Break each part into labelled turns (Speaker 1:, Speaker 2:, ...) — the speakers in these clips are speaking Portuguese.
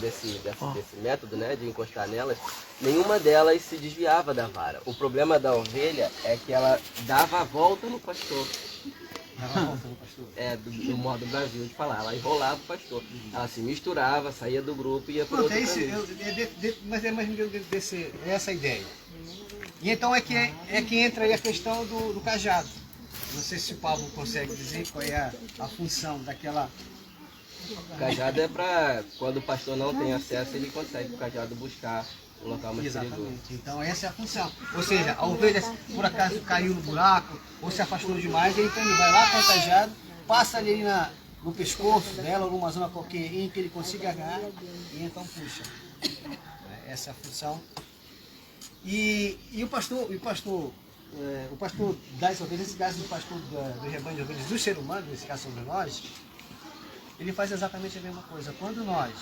Speaker 1: desse método, né, de encostar nelas, nenhuma delas se desviava da vara. O problema da ovelha é que ela dava a volta no pastor.
Speaker 2: Dava a volta no pastor?
Speaker 1: É, do modo Brasil de falar. Ela enrolava o pastor. Ela se misturava, saía do grupo e ia para outro caminho.
Speaker 2: Mas é mais ou menos essa a ideia. E então é que entra aí a questão do cajado. Não sei se o Pablo consegue dizer qual é a função daquela...
Speaker 1: O cajado é para, quando o pastor não tem acesso, ele consegue o cajado buscar o local mais perigoso.
Speaker 2: Exatamente. Então essa é a função. Ou seja, a ovelha por acaso caiu no buraco ou se afastou demais, então ele vai lá com o cajado, passa ali no pescoço dela ou numa zona qualquer em que ele consiga agarrar e então puxa. Essa é a função. E o pastor das ovelhas, nesse caso do pastor do rebanho de ovelhas do ser humano, nesse caso sobre nós, ele faz exatamente a mesma coisa. Quando nós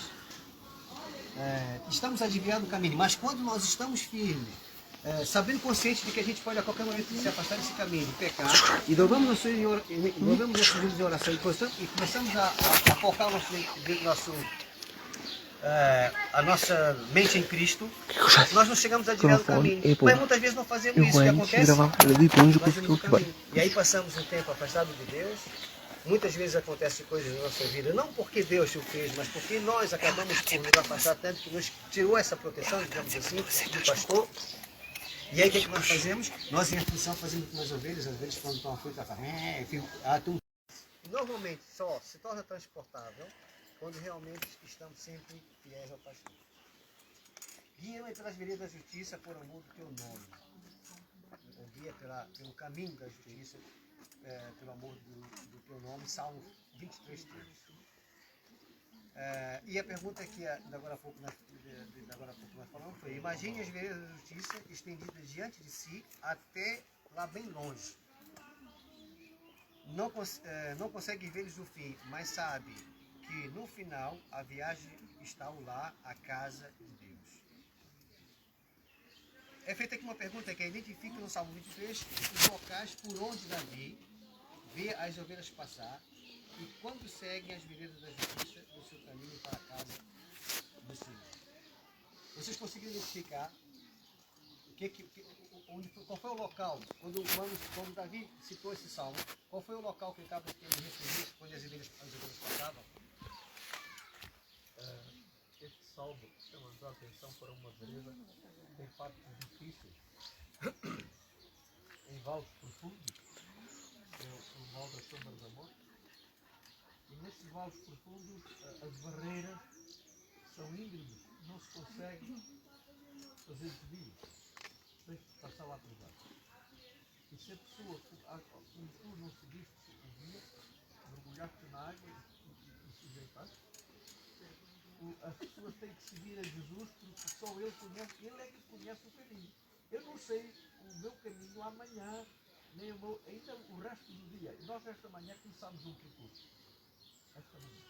Speaker 2: estamos adivinhando o caminho, mas quando nós estamos firmes, sabendo consciente de que a gente pode a qualquer momento se afastar desse caminho, pecar, e dobramos nossos joelhos em oração e começamos a focar a nossa mente em Cristo, nós não chegamos a adivinhar o caminho. Mas muitas vezes não fazemos isso. O que acontece? E aí passamos um tempo afastado de Deus. Muitas vezes acontecem coisas na nossa vida, não porque Deus o fez, mas porque nós acabamos por nos afastar tanto que nos tirou essa proteção, digamos assim, do pastor. E aí o que nós fazemos? Nós em função fazemos com as ovelhas quando estão aflitas, normalmente só se torna transportável quando realmente estamos sempre fiéis ao pastor. Guia-me pelas veredas da justiça por amor do teu nome. Ou guia pelo caminho da justiça, pelo amor do teu nome. Salmo 23, 3. E a pergunta que agora há pouco nós falamos foi: imagine as veredas da justiça estendidas diante de si até lá bem longe. Não consegue ver-lhes o fim, mas sabe que no final a viagem está ao lar, a casa de Deus. É feita aqui uma pergunta que identifica no Salmo 23 os locais por onde Davi vê as ovelhas passar e quando seguem as veredas da justiça do seu caminho para a casa do Senhor. Vocês conseguiram identificar qual foi o local, quando Davi citou esse salmo, qual foi o local que ele estava querendo referir quando as ovelhas passavam?
Speaker 3: Este salmo chama-nos a atenção para uma vereda que tem partes difíceis, em vales profundos, que é o vale da sombra da morte, e nesses vales profundos as barreiras são íngremes, não se consegue fazer desvio, tem que passar lá por baixo. E se a pessoa, como tu não seguiste o guia, mergulhaste na água e sujeitaste, as pessoas têm que seguir a Jesus porque só Ele é que conhece o caminho. Eu não sei o meu caminho amanhã, nem ainda o resto do dia. E nós esta manhã começámos um percurso. Esta manhã.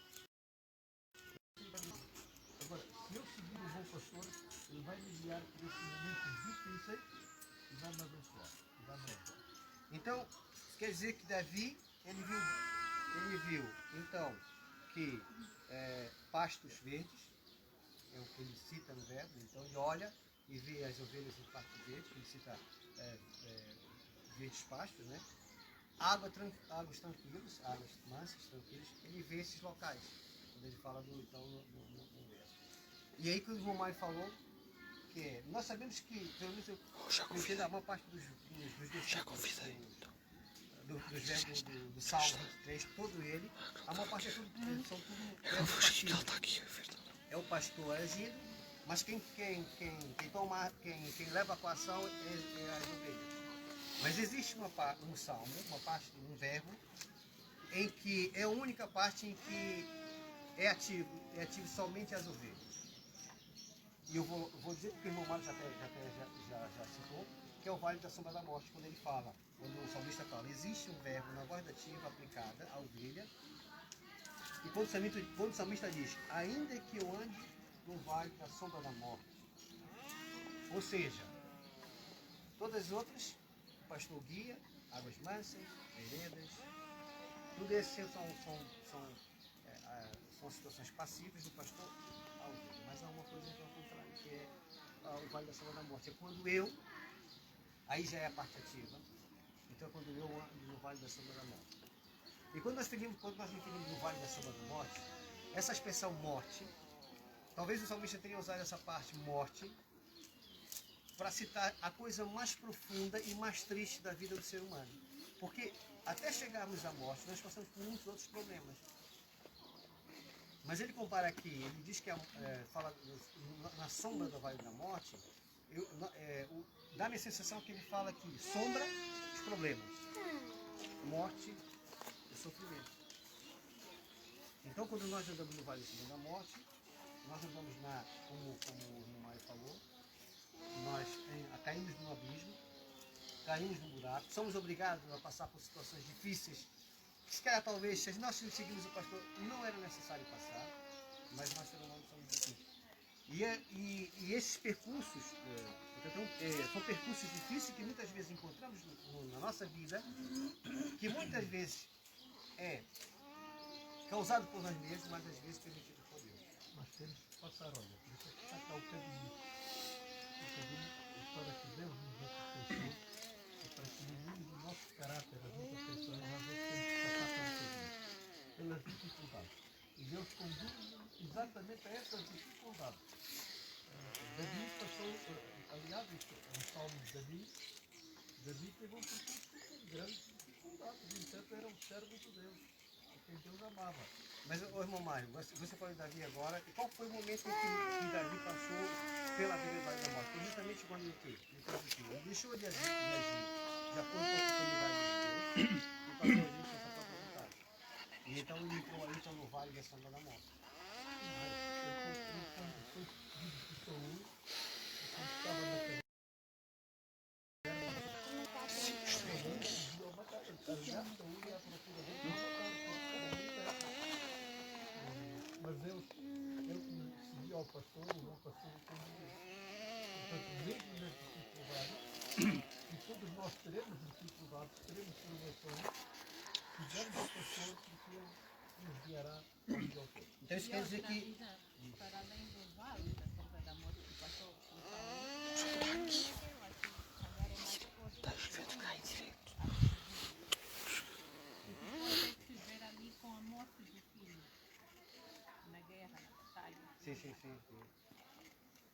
Speaker 3: Agora, se eu seguir o bom pastor, ele vai me guiar por esses momentos difíceis e vai me abençoar. E vai me ajudar.
Speaker 2: Então, quer dizer que Davi, ele viu então, que pastos verdes, é o que ele cita no verbo, então ele olha e vê as ovelhas em pastos verdes, ele cita verdes pastos, né? Águas tranquilas, águas mansas, tranquilas, ele vê esses locais, quando ele fala no verbo. E aí que o irmão Mário falou, que nós sabemos que, pelo menos eu entendo a maior parte dos verbos do Salmo 23, todo ele, a maior parte são tudo verbos passivos. É o pastor agindo, mas quem leva a coação é as ovelhas. Mas existe um salmo, um verbo, em que é a única parte em que é ativo somente as ovelhas. E eu vou dizer porque o irmão Mário já citou, que é o vale da sombra da morte, quando o salmista fala, existe um verbo na voz dativa aplicada à ovelha, e quando o salmista diz, ainda que eu ande no vale da sombra da morte, ou seja, todas as outras, o pastor guia, águas mansas, veredas, tudo isso são situações passivas do pastor ao Vale da Sombra da Morte. É quando aí já é a parte ativa, então é quando eu ando no Vale da Sombra da Morte. E quando nós referimos no Vale da Sombra da Morte, essa expressão morte, talvez o salmista tenha usado essa parte morte para citar a coisa mais profunda e mais triste da vida do ser humano. Porque até chegarmos à morte, nós passamos por muitos outros problemas. Mas ele compara aqui, ele diz que fala na sombra do Vale da Morte, dá-me a sensação que ele fala aqui, sombra, os problemas, morte, o sofrimento. Então, quando nós andamos no Vale da Morte, nós andamos como o irmão Mário falou, nós caímos no abismo, caímos no buraco, somos obrigados a passar por situações difíceis, que se calhar talvez, se nós seguimos o pastor, não era necessário passar, mas nós seres humanos somos assim. E esses percursos, são percursos difíceis que muitas vezes encontramos na nossa vida, que muitas vezes é causado por nós mesmos, mas às vezes permitido por Deus.
Speaker 3: Nós temos que passar, olha, por isso é que está cá o caminho. O caminho é para que Deus nos aperfeiçoe e para que elimine o nosso caráter, as imperfeições, às vezes temos que passar pelo caminho, pelas dificuldades. E Deus conduz exatamente a essas dificuldades. Davi passou, aliás, no Salmo de Davi teve um percurso com grandes dificuldades, no entanto era um servo de Deus, a quem Deus amava.
Speaker 2: Mas, irmão Mário, você falou de Davi agora, e qual foi o momento em que Davi passou pela vida do Vale da Morte? Foi justamente quando ele deixou de agir de acordo com a vontade de Deus, e passou a agir com essa própria vontade. E então ele entrou ali no Vale da Sombra da Morte.
Speaker 3: Quando foi filho de Saúl, quando estava na cadeia, Saúl ia à procura dele, mas Deus, ele seguia ao pastor, o pastor o conduziu. Portanto, mesmo nas dificuldades, e todos nós teremos dificuldades, teremos tribulações, fizemos ao pastor porque ele nos guiará ao melhor todo.
Speaker 2: Então isso quer dizer que...
Speaker 4: Para além do vale da sombra da morte que passou por Saúl, está vivendo cá em direito. E depois de se ver ali com a morte do filho, na guerra, na batalha.
Speaker 2: Sim.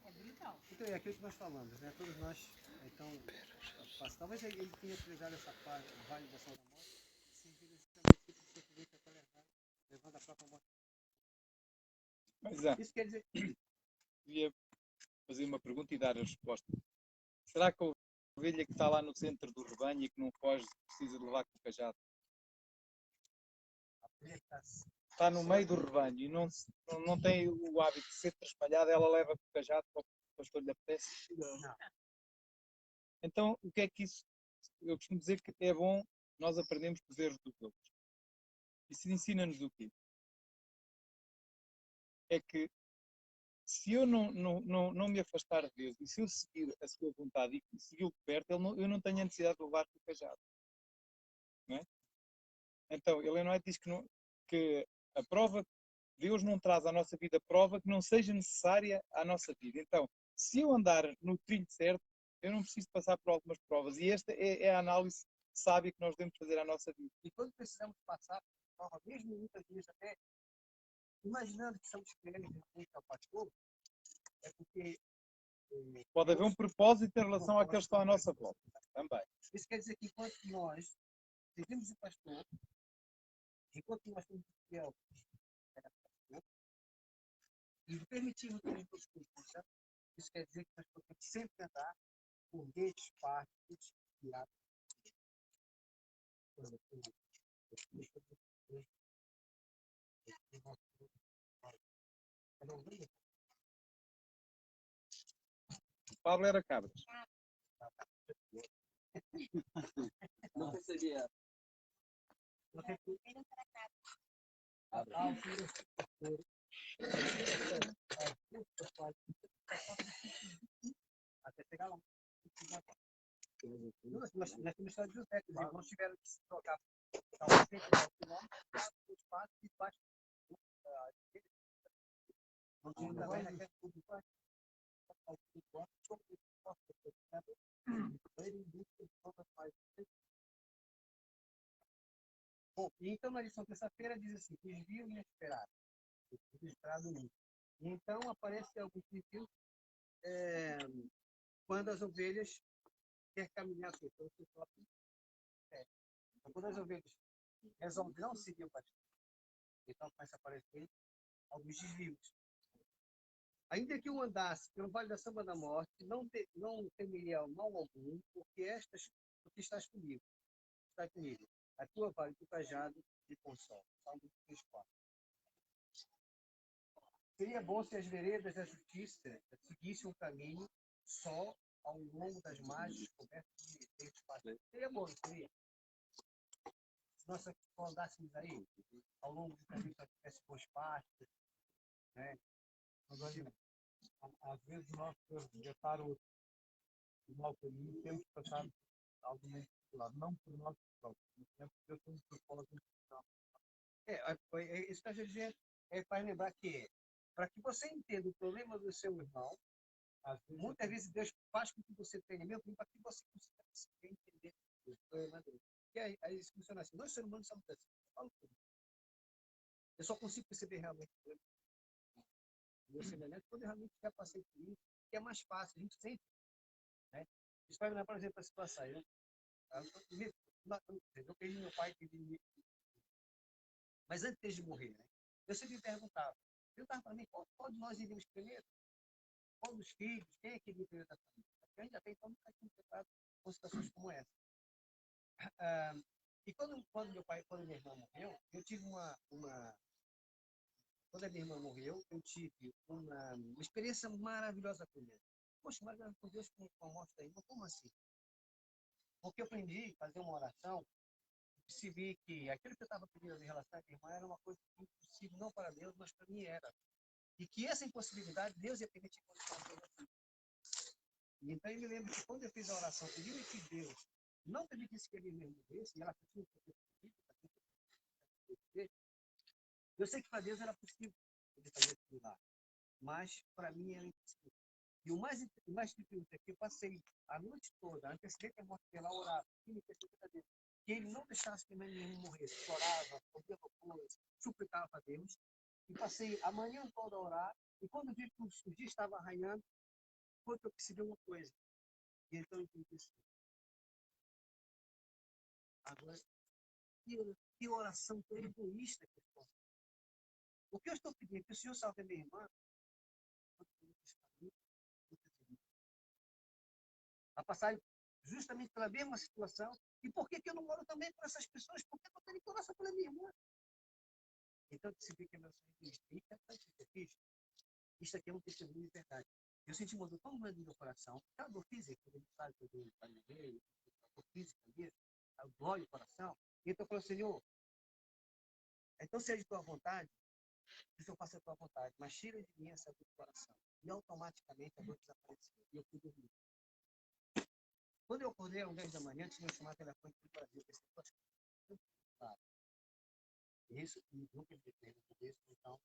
Speaker 4: É brutal.
Speaker 2: Então é aquilo que nós falamos, né? Todos nós, então, talvez ele tenha utilizado essa parte do Vale da Sombra da Morte, servindo exatamente esse sofrimento para levando a própria morte.
Speaker 5: Mas
Speaker 2: Isso quer dizer...
Speaker 5: devia fazer uma pergunta e dar a resposta. Será que a ovelha que está lá no centro do rebanho e que não foge precisa de levar com o cajado? Está no meio do rebanho e não tem o hábito de ser espalhada, ela leva com o cajado para o pastor lhe apetece?
Speaker 2: Não.
Speaker 5: Então, o que é que isso... Eu costumo dizer que é bom nós aprendermos dos erros dos outros. Isso ensina-nos o quê? É que se eu não me afastar de Deus e se eu seguir a sua vontade e segui-lo de perto, eu não tenho a necessidade de levar com o cajado. Não é? Então, Ellen White diz que a prova, Deus não traz à nossa vida prova que não seja necessária à nossa vida. Então, se eu andar no trilho certo, eu não preciso passar por algumas provas. E esta é a análise sábia que nós devemos fazer à nossa vida.
Speaker 2: E quando precisamos passar por prova, mesmo muitas vezes até imaginando que estamos querendo muito ao pastor, é porque...
Speaker 5: Pode haver um propósito em relação àqueles que estão à nossa volta. Também.
Speaker 2: Isso quer dizer que enquanto nós seguimos o pastor, enquanto nós temos fiel e permitimos que ele nos conduza, isso quer dizer que nós podemos sempre andar por guetos, parques, virados.
Speaker 5: Pablo era cabras.
Speaker 1: Não percebi ela.
Speaker 2: Até chegar lá. Nós temos história de José, que os irmãos tiveram que se trocar talvez 110 quilômetros, os passos e baixo. Não tinha ainda bem naquele público. Bom, então na lição terça-feira diz assim, desvio inesperado, registrado no. E então aparece alguns desvios quando as ovelhas querem caminhar pelo seu próprio pé. Então, quando as ovelhas resolvem não seguir o pastor, então começa a aparecer alguns desvios. Ainda que eu andasse pelo vale da sombra da morte, não temeria mal algum, porque estás comigo. Está comigo. A tua vara e o teu cajado de consolo. Salmo 34. Seria bom se as veredas da justiça seguissem um caminho só ao longo das margens cobertas de espaço. Seria bom, não seria? Se nós andássemos aí, ao longo do caminho, só tivesse bons pastos, né?
Speaker 3: Agora, às vezes nós, para resgatar o mau caminho, temos que passar alguma dificuldade, não por nós próprios, mas porque Deus tem um propósito.
Speaker 2: Isso que a gente dizer para lembrar que para que você entenda o problema do seu irmão, muitas vezes Deus faz com que você tenha mesmo para que você consiga entender o problema dele. E aí isso funciona assim. Nós seres humanos somos assim. Eu só consigo perceber realmente o problema do meu semelhante quando eu realmente já passei por isso, que é mais fácil, a gente sente. Né? Isso vai me lembrar, por exemplo, a situação. Eu perdi meu pai, mas antes de morrer, né? Eu sempre me perguntava para mim, qual de nós iríamos primeiro? Qual dos filhos? Quem é que iria primeiro da família? Porque a gente até então nunca tinha tratado com situações como essa. E quando minha irmã morreu, eu tive quando a minha irmã morreu, eu tive uma experiência maravilhosa com Deus. Poxa, maravilhosa com Deus com a morte da irmã, como assim? Porque eu aprendi a fazer uma oração, percebi que aquilo que eu estava pedindo em relação à minha irmã era uma coisa impossível, não para Deus, mas para mim era. E que essa impossibilidade, Deus ia permitir que eu fosse. E então eu me lembro que quando eu fiz a oração, pedindo que Deus não permitisse que ele mesmo morresse, e ela continua eu sei que para Deus era possível ele fazer aquilo lá, mas para mim era impossível. E o mais difícil é que eu passei a noite toda, antecedente a morte dela, a orar, que ele não deixasse que nenhum morresse. Chorava, ouvia louvores, suplicava a Deus. E passei a manhã toda a orar, e quando vi que os dias estavam arranhando, foi que eu percebi uma coisa. E então eu entendi isso. Agora, que oração tão egoísta que eu estou. O que eu estou pedindo? Que o Senhor salve a minha irmã. A passar justamente pela mesma situação. E por que eu não moro também com essas pessoas? Por que eu tenho que orar só pela minha irmã? Então, se vê que é meu sonho de isso aqui é um testemunho de verdade. Eu senti uma dor tão grande no meu coração, a dor física, ele sabe que eu dou para ninguém, a dor física mesmo, a dor no coração. Então eu falei, Senhor, então seja de tua vontade, que eu faça a tua vontade, mas tira de mim essa dor do coração. E automaticamente a dor desapareceu. E eu fui dormir. Quando eu acordei às 10 da manhã, tinha chamado o telefone do Brasil. Eu pensei, claro. Isso, e nunca me deteve por isso, então.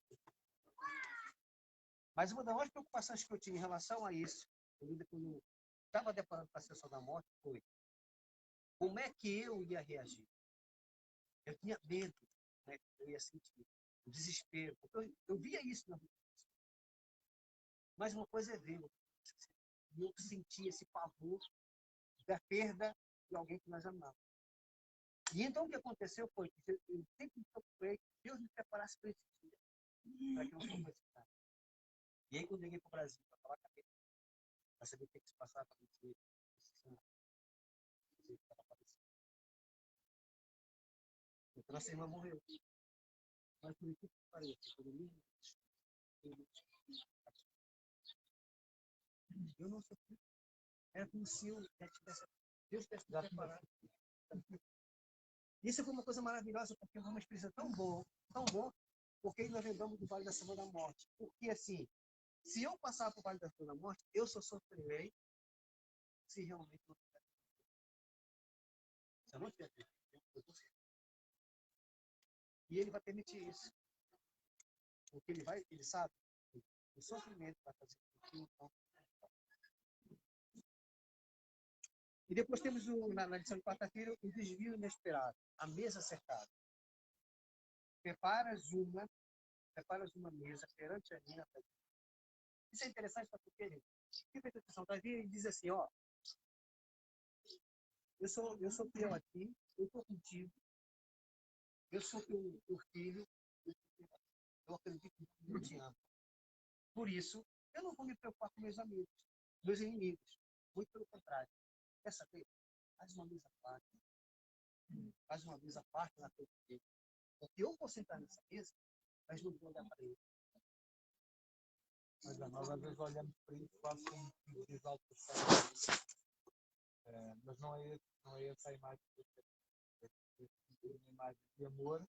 Speaker 2: Mas uma das maiores preocupações que eu tinha em relação a isso, quando eu estava deparando com a sessão da morte, foi como é que eu ia reagir? Eu tinha medo, né? Eu ia sentir o desespero, porque eu via isso na vida. Mas uma coisa é ver, e eu senti esse pavor da perda de alguém que nós amamos. E então o que aconteceu foi que eu sempre me preocupei que Deus me preparasse para esse dia, para que eu não fosse estar. E aí quando eu liguei para o Brasil, para falar com a gente, para saber o que se passava para dizer, então nossa irmã morreu. Mas por que pareça, por mim, eu não sofri. Era como se eu tivesse, Deus tivesse me preparado. Isso foi uma coisa maravilhosa, porque foi uma experiência tão boa, porque nós lembramos do Vale da Sombra da Morte. Porque assim, se eu passar por Vale da Sombra da Morte, eu só sofrerei se realmente não tiver. Se eu não tiver, eu vou sofrer. E ele vai permitir isso. Porque ele sabe, o sofrimento vai fazer com que então E depois temos na lição de quarta-feira o desvio inesperado, a mesa cercada. Preparas uma mesa perante a minha presença. Isso é interessante para porque presta atenção, tá vendo? Ele diz assim, ó, eu sou teu aqui, eu estou contigo, eu sou teu filho, eu acredito que eu te amo. Por isso, eu não vou me preocupar com meus amigos, meus inimigos. Muito pelo contrário. Quer saber? Faz uma mesa à parte. Faz uma mesa à parte na tua vida. Porque eu vou sentar nessa mesa, mas não vou olhar para ele.
Speaker 3: Mas nós às vezes olhamos para isso quase como de exaltação. Mas não é essa a imagem que eu quero. É uma imagem de amor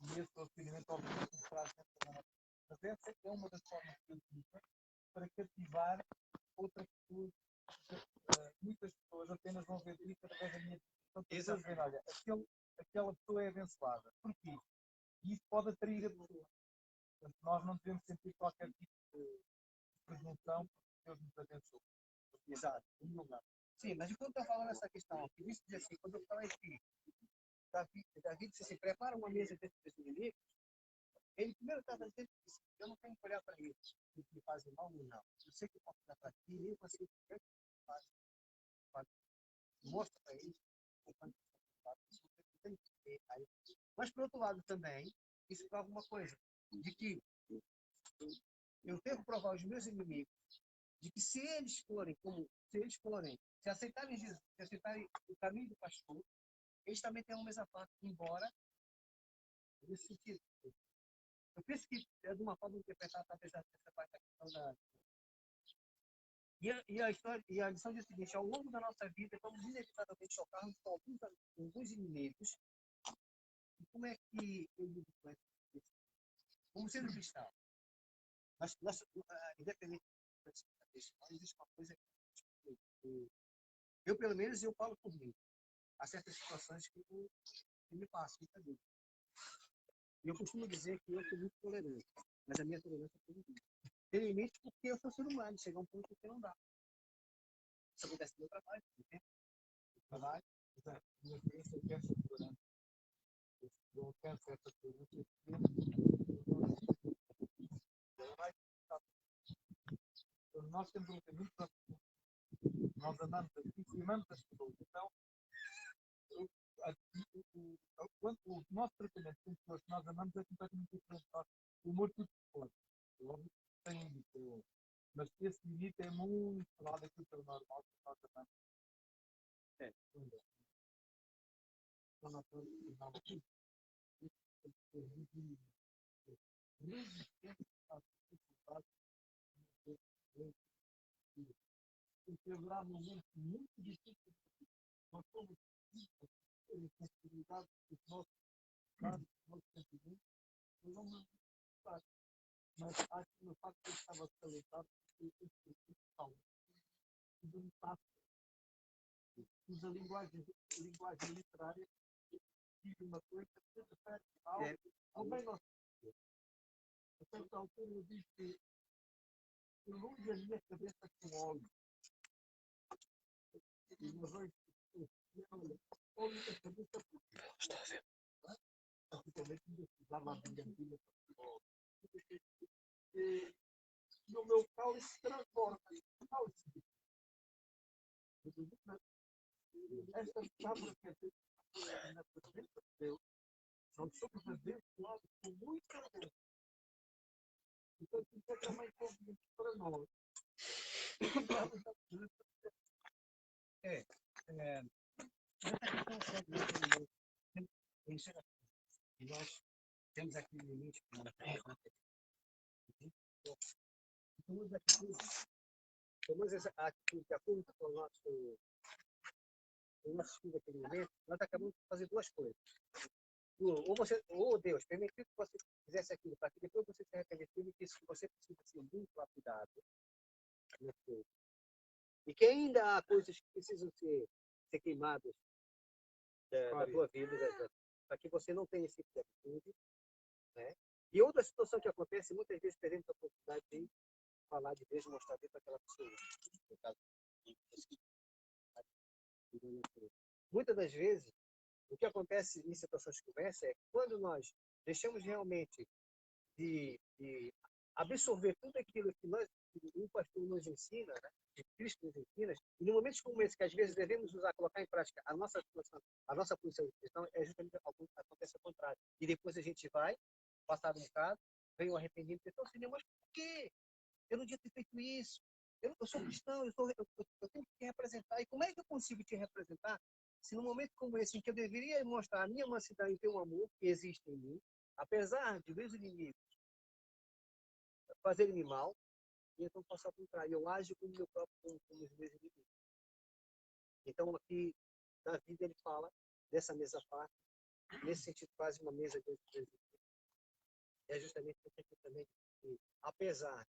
Speaker 3: e esse relacionamento obviamente nos traz dentro da nossa. Mas essa é uma das formas que eu utilizo para cativar outras pessoas. Muitas pessoas apenas vão ver isso através da minha pessoas ver, olha, aquela pessoa é abençoada. Porquê? E isso pode atrair a pessoa. Portanto, nós não devemos sentir qualquer tipo de presunção porque Deus nos abençoou.
Speaker 2: Exato. Sim, mas enquanto eu estou falando essa questão, que isso diz assim, quando eu falei que Davi disse assim, prepara uma mesa dentro dos inimigos, ele primeiro estava dizendo isso, eu não tenho que olhar para eles, se me fazem mal ou não. Eu sei que eu posso olhar para ti, e eu consigo ver o que fazem. Mostra para eles o quanto tem que ver aí. Mas, por outro lado, também, isso prova uma coisa, de que eu tenho que provar aos meus inimigos de que se aceitarem Jesus, se aceitarem o caminho do pastor, eles também têm uma mesa parte, embora nesse sentido. Eu penso que é de uma forma interpretada, talvez, essa parte da questão da. E a lição diz o seguinte: ao longo da nossa vida, vamos inevitavelmente chocarmos com alguns inimigos. E como é que eu lido com isso? Como sendo cristão, independente existe uma coisa que eu, pelo menos, eu falo por mim. Há certas situações que me passam, muita dúvida. E eu costumo dizer que eu sou muito tolerante, mas a minha tolerância é positiva. Tem limite porque eu sou ser humano, chega a um ponto que não dá. Isso acontece no meu trabalho, no tempo. No trabalho.
Speaker 3: Exato. Eu quero ser tolerante. Eu quero ser essa tolerância. Nós temos um caminho para nós andamos aproximamos as pessoas. Então, o nosso tratamento com pessoas que nós amamos é completamente diferente. O humor tudo se pode. Óbvio que tem limite. Mas esse limite é muito lá daquilo que é o normal que nós amamos. É. Então, nós temos que resistência às dificuldades porque haverá momentos muito difíceis. Nós somos sensibilidade dos nossos sentimentos, eu não me faço. Mas acho que no facto de eu estava calentado, eu não faço. Usa a linguagem literária, diz uma coisa, se refere a algo, não bem nosso. A certa altura eu disse que eu não uso a minha cabeça com óleo. E uma vez, óleo da cabeça porque praticamente não precisava a brilhantina e o meu cálice se transforma em cálice. Esta palavra que é na presença de Deus, nós somos abençoados com muita bênção. Então, isso é também convite para nós.
Speaker 2: E nós temos aqui um limite para tomamos essa atitude de acordo com o nosso estudo daquele momento, nós acabamos de fazer duas coisas. Ou Deus permitiu que você fizesse aquilo, para que depois você se arrependesse e disse que você precisa ser muito lapidado. E que ainda há coisas que precisam ser queimadas da tua vida, para que você não tenha esse tipo de atitude. Né? E outra situação que acontece, muitas vezes perdemos a oportunidade de falar de Deus, mostrar Deus para aquela pessoa. No caso, Muitas das vezes, o que acontece em situações de conversa é que quando nós deixamos realmente de absorver tudo aquilo que o pastor nos ensina, né, que Cristo nos ensina, e em momentos como esse, que às vezes devemos usar, colocar em prática a nossa posição de cristão, é justamente acontece ao contrário. E depois a gente vai, passado um bocado, vem o arrependimento e pensa, Senhor, mas por quê? Eu não devia ter feito isso. Eu sou cristão, eu tenho que te representar. E como é que eu consigo te representar se num momento como esse, em que eu deveria mostrar a minha mansidão e ter um amor que existe em mim, apesar de meus inimigos fazerem-me mal, e então passar por trás. Eu ajo como meu próprio, como os meus inimigos. Então, aqui, na vida, ele fala dessa mesa farta, nesse sentido, quase uma mesa de é justamente porque também, que, apesar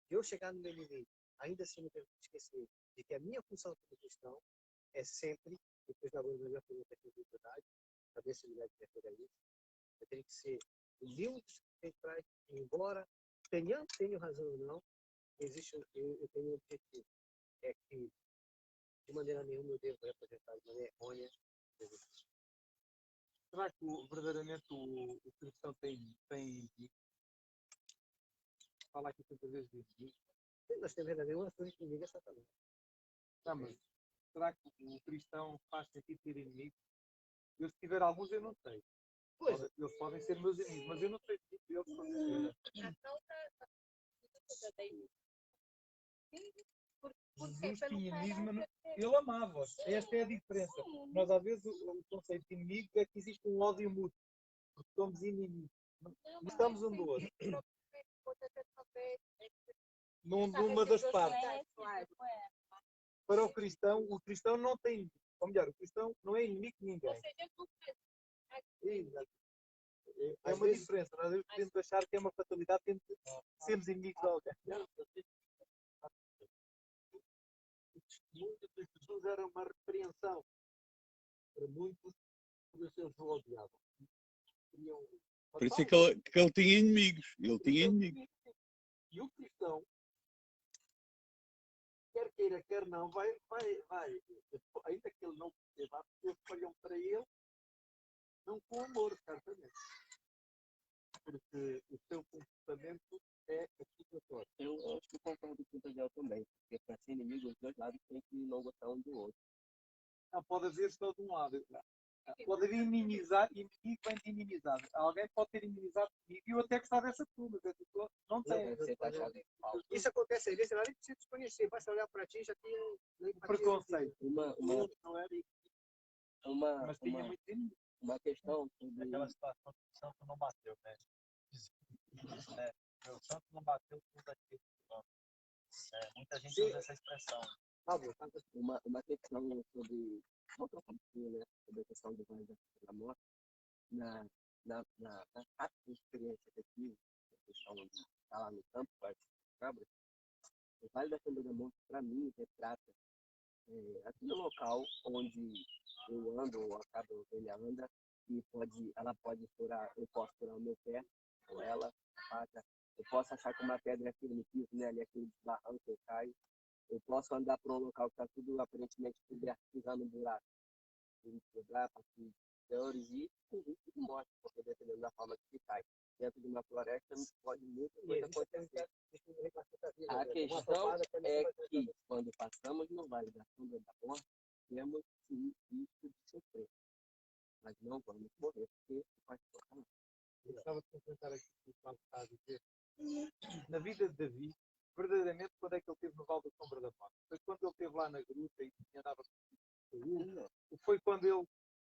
Speaker 2: de eu chegar no meu limite, ainda assim não tenho que esquecer de que a minha função como cristão é sempre, depois da minha pergunta aqui de verdade, saber se mulher quer ter isso, eu tenho que ser humilde, embora tenha razão ou não, eu tenho um objetivo, é que de maneira nenhuma eu devo representar de maneira errônea Jesus.
Speaker 5: Será que verdadeiramente o cristão tem fala aqui tantas vezes de inimigo?
Speaker 2: Nós temos verdadeiro uma coisa que inimigo é Satanás.
Speaker 5: Não, mas será que o cristão faz sentido ter inimigos? Eu, se tiver alguns, eu não sei.
Speaker 2: Pois é.
Speaker 5: Eles podem ser meus inimigos, mas eu não sei se eles são meus. Jesus tinha mesmo, ele amava-os. Esta é a diferença. Nós, às vezes, o conceito de inimigo é que existe um ódio mútuo, porque somos inimigos. Não estamos um do outro. Numa das partes. Para o cristão não tem, ou melhor, o cristão não é inimigo de ninguém. É uma diferença. Nós podemos achar que é uma fatalidade, temos que sermos inimigos de alguém. O testemunho de Jesus era uma repreensão para muitos, por isso eles o odiavam.
Speaker 6: Por isso é que ele tinha inimigos. Ele tinha inimigos.
Speaker 5: E o cristão, quer queira, quer não, vai ainda que ele não perceba, as pessoas olham para ele, não com amor, certamente. Porque o seu comportamento é acusatório.
Speaker 1: Eu acho que concordo com o Daniel também, porque para ser inimigo, os dois lados têm que não gostar um do outro.
Speaker 5: Não pode haver só de um lado. Pode haver inimizade, inimigo vem de inimizade. Alguém pode ter inimizade comigo e eu até gostar dessa turma, mas a pessoa não tem.
Speaker 2: Isso acontece às vezes, ela nem precisa te conhecer, basta olhar para ti já tem
Speaker 5: um preconceito.
Speaker 1: Mas tinha muito inimigo. Uma questão sobre...
Speaker 3: Aquela situação que o santo não bateu, né? O santo não bateu tudo aqui. Muita gente usa essa expressão.
Speaker 1: Uma questão sobre... Outra questão, né? Sobre a questão do Vale da Morte. Na prática experiência que eu tive, a questão de estar lá no campo, com as cabras, o Vale da Sombra da Morte, para mim, retrata aquele local onde eu ando, ou a cabra ovelha anda, e ela pode furar, eu posso furar o meu pé, ou ela, a pata, eu posso achar que uma pedra é aquele no piso, né, ali aquele barranco eu caio, eu posso andar para um local que está tudo aparentemente coberto, pisando no buraco, e quebrar, partir dores e com risco de morte, porque dependendo da forma que se cai. Dentro de uma floresta pode muita coisa acontecer. A questão é que quando passamos no Vale da Sombra da Morte, temos sim risco de sofrer. Mas não vamos morrer, porque faz tocar.
Speaker 5: Eu gostava de complementar aqui o que o Paulo está a dizer. Na vida de Davi, verdadeiramente, quando é que ele esteve no Vale da Sombra da Morte? Foi quando ele esteve lá na gruta e andava com o ou foi quando ele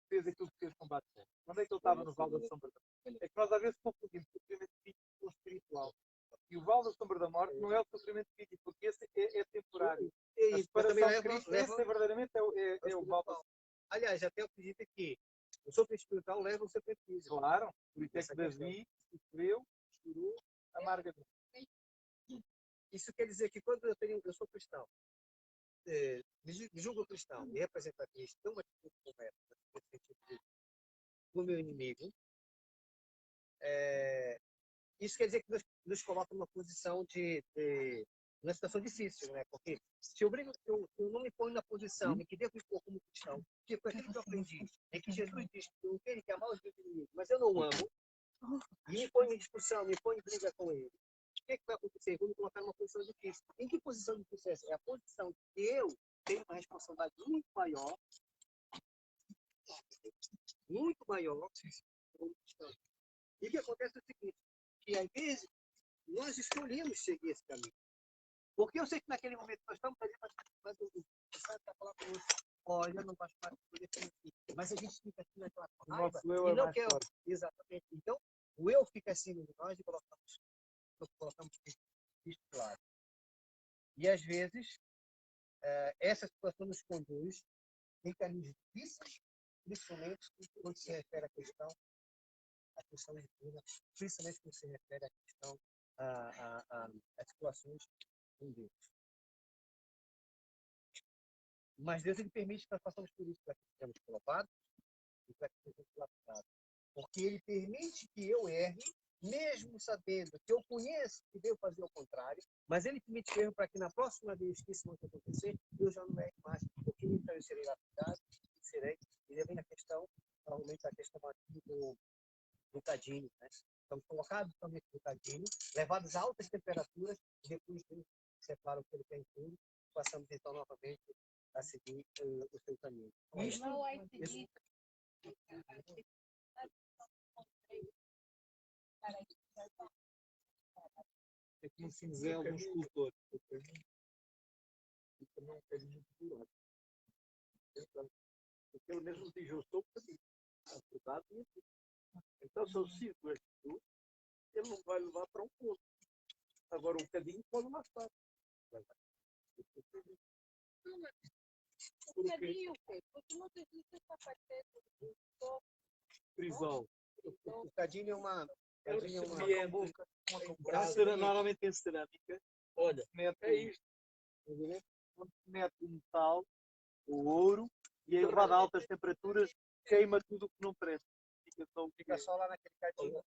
Speaker 5: fez aquilo que fez com Batseba? Quando é que ele estava no Vale da Sombra da Morte? É que nós às vezes confundimos o sofrimento físico com o espiritual. E o Vale da Sombra da Morte não é o sofrimento físico, porque esse é temporário. A separação de Cristo, esse verdadeiramente é o Vale da Sombra.
Speaker 2: Aliás, até eu acredito que o sofrimento espiritual leva ao sofrimento físico.
Speaker 5: Claro, por isso é que Davi sofreu, chorou amargamente.
Speaker 2: Isso quer dizer que quando eu sou cristão, me julgo cristão e represento a Cristo, tem uma atitude correta nesse sentido do meu inimigo, isso quer dizer que nos coloca numa posição de numa situação difícil, né? Porque se eu não me ponho na posição em que devo me pôr como cristão, que foi aquilo que eu aprendi, em que Jesus diz que eu tenho que amar os meus inimigos, mas eu não amo, e me ponho em discussão, me ponho em briga com ele, o que vai acontecer? Eu vou me colocar numa posição difícil. Em que posição difícil é essa? É a posição que eu tenho uma responsabilidade muito maior como cristão. E o que acontece é o seguinte, que às vezes nós escolhemos seguir esse caminho. Porque eu sei que naquele momento nós estamos ali, mas o Santo está falando conosco, olha, não faz parte do definitivo. Mas a gente fica aqui naquela raiva
Speaker 5: nosso eu
Speaker 2: e
Speaker 5: é
Speaker 2: não
Speaker 5: mais
Speaker 2: quer.
Speaker 5: forte.
Speaker 2: Exatamente. Então, o eu fica acima de nós e colocamos Cristo claro. E às vezes, essa situação nos conduz em caminhos difíceis, principalmente quando se refere à questão divina, principalmente quando se refere à questão a situações com Deus. Mas Deus ele permite que nós passamos por isso para que sejamos provados e para que sejamos lapidados. Porque ele permite que eu erre, mesmo sabendo que eu conheço que devo fazer o contrário, mas ele permite que eu erre para que na próxima vez que isso não acontecer, eu já não erre mais, porque então eu serei lapidado, e vem a questão, normalmente a questão aqui do cadinho, né? Estamos colocados também no cadinho, levados a altas temperaturas, e depois Deus separa o que ele tem em tudo, passamos então novamente a seguir o seu caminho. Isto,
Speaker 4: Não vai seguir.
Speaker 5: É como um cinzel de um escultor.
Speaker 3: Fica num bocadinho muito buraco. Porque ele mesmo diz, eu sou assim, apesar de isso. Então, se eu sigo este tudo, ele não vai levar para um ponto. Agora, um bocadinho pode lá estar.
Speaker 4: Porque não existe essa parte do
Speaker 3: Prisão.
Speaker 2: o cadinho é uma
Speaker 3: Normalmente em cerâmica, olha, é isto. Quando se mete o metal, o ouro, e é elevado a altas temperaturas, queima tudo o que não presta.
Speaker 2: fica só lá naquele cadinho.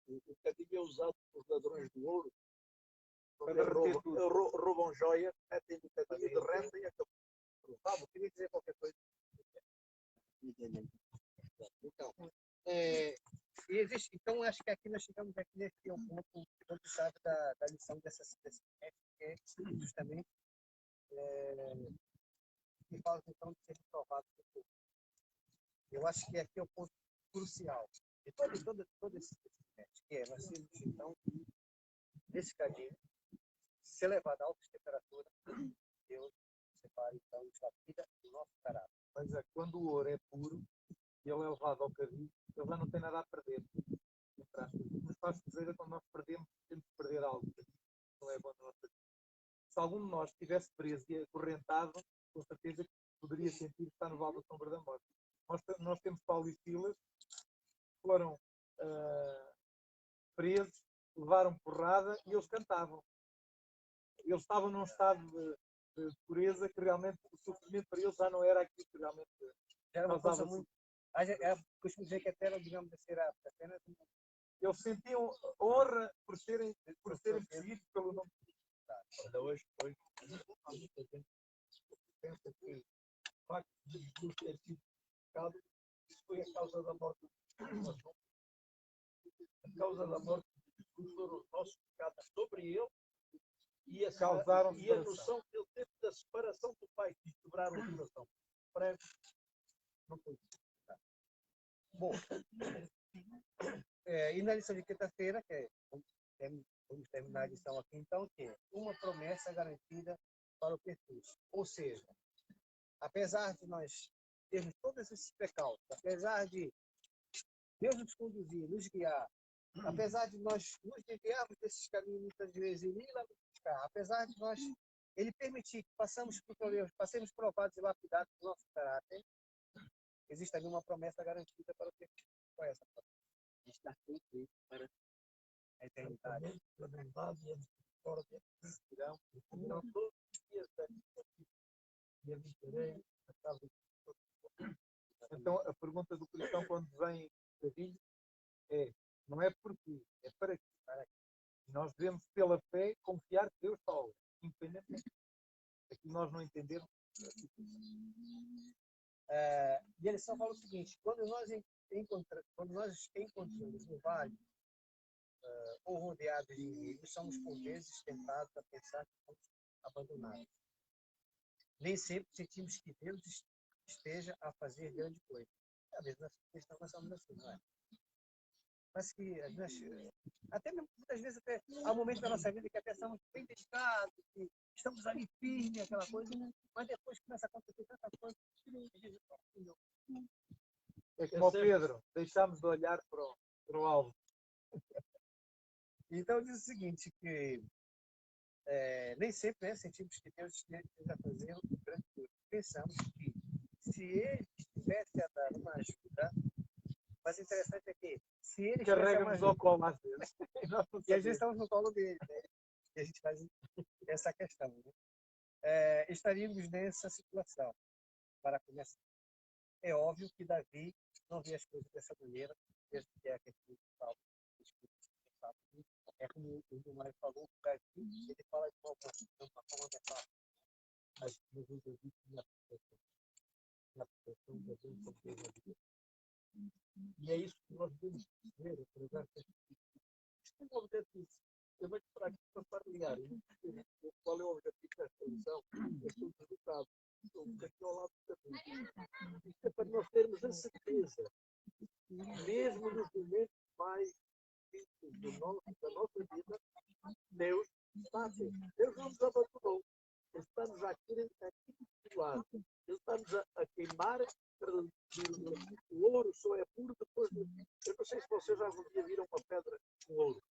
Speaker 3: O cadinho é usado pelos ladrões do ouro.
Speaker 5: Para derreter tudo.
Speaker 3: Roubam joias, metem no cadinho, derretem e acabam.
Speaker 2: Vamos, queria dizer qualquer coisa. Então, e existe, então acho que aqui nós chegamos aqui nesse ponto chave da lição desse semestre, que é justamente que fala então de ser reprovado por tudo. Eu acho que aqui é o ponto crucial de todo esse semestre, que é nós temos então nesse cadinho ser levado a altas temperaturas, Deus separa então da vida do nosso caráter.
Speaker 5: Mas é, quando o ouro é puro e ele é levado ao cadinho, ele já não tem nada a perder. O que nos faz dizer é quando nós perdemos, temos que perder algo. Não é bom na nossa vida. Se algum de nós estivesse preso e acorrentado, com certeza que poderia sentir que está no Vale da Sombra da Morte. Nós temos Paulo e Silas, que foram presos, levaram porrada e eles cantavam. Eles estavam num estado de pureza que realmente o sofrimento para eles já não era aquilo que realmente
Speaker 2: Era uma coisa
Speaker 5: causava.
Speaker 2: muito. Costumo dizer que até era, digamos assim, era apenas
Speaker 5: Eles sentiam honra por serem perseguidos pelo nome de Cristo.
Speaker 3: Ainda hoje,
Speaker 5: Há muita gente que pensa que o facto de Jesus ter sido pecado, isso foi a causa da morte de Jesus. A causa da morte de Jesus foram os nossos pecados sobre ele e causaram
Speaker 3: e a noção que ele teve da separação do Pai, que quebraram o coração.
Speaker 2: não foi. Bom, e na lição de quinta-feira, que vamos terminar a lição aqui então, que é uma promessa garantida para o percurso. Ou seja, apesar de nós termos todos esses precautos, apesar de Deus nos conduzir, nos guiar, apesar de nós nos desviarmos desses caminhos muitas vezes e ir lá buscar, apesar de nós, Ele permitir que passemos provados e lapidados do nosso caráter, existe ali uma promessa garantida para o percurso. Qual é essa promessa?
Speaker 1: Está feito para
Speaker 2: A eternidade.
Speaker 3: A bondade e a misericórdia irão todos os dias da minha vida. E habitarei na casa do Senhor.
Speaker 5: Então, a pergunta do cristão quando vem da vida é, não é porque, é para quê? Nós devemos, pela fé, confiar que Deus está ao
Speaker 3: aqui nós não entendemos.
Speaker 2: E ele só fala o seguinte: quando nós encontramos no vale ou rodeados de inimigos, somos por vezes tentados a pensar que somos abandonados. Nem sempre sentimos que Deus esteja a fazer grande coisa. Às vezes nós somos assim, não é? Mas que nós, até mesmo, muitas vezes até, há momentos da nossa vida que até estamos bem dedicados, que estamos ali firmes, aquela coisa, mas depois começa a acontecer tanta coisa que não diz,
Speaker 3: É como o Pedro, deixámos de olhar para o alvo.
Speaker 2: Então diz o seguinte, que nem sempre, né, sentimos que Deus esteja a fazer um grande coisa. Pensamos que se Ele estivesse a dar uma ajuda, mas o interessante é que se Ele estivesse a dar uma
Speaker 3: Carrega-nos ao
Speaker 2: ajuda,
Speaker 3: colo às vezes.
Speaker 2: e às vezes estamos no colo dele, né? E a gente faz essa questão, né? Estaríamos nessa situação, para começar. É óbvio que Davi não vê as coisas dessa maneira, mesmo que é a questão do salmo. É como o Mário falou, que Davi, ele fala de uma forma metáfora. Mas no vídeo na proteção de Deus sobre Deus na vida. E é isso que nós devemos ver, por exemplo, isto é um objetivo. Eu vou para aqui para familiar. Qual é o objetivo desta lição? É ser resultado. Estou aqui ao lado do caminho. Isto é para nós termos a certeza, mesmo nos momentos mais difíceis da nossa vida, Deus está a ser. Deus não nos abandonou. Ele está-nos aqui do lado. Ele está-nos a queimar. O ouro só é puro depois do. Eu não sei se vocês já algum dia viram uma pedra com ouro.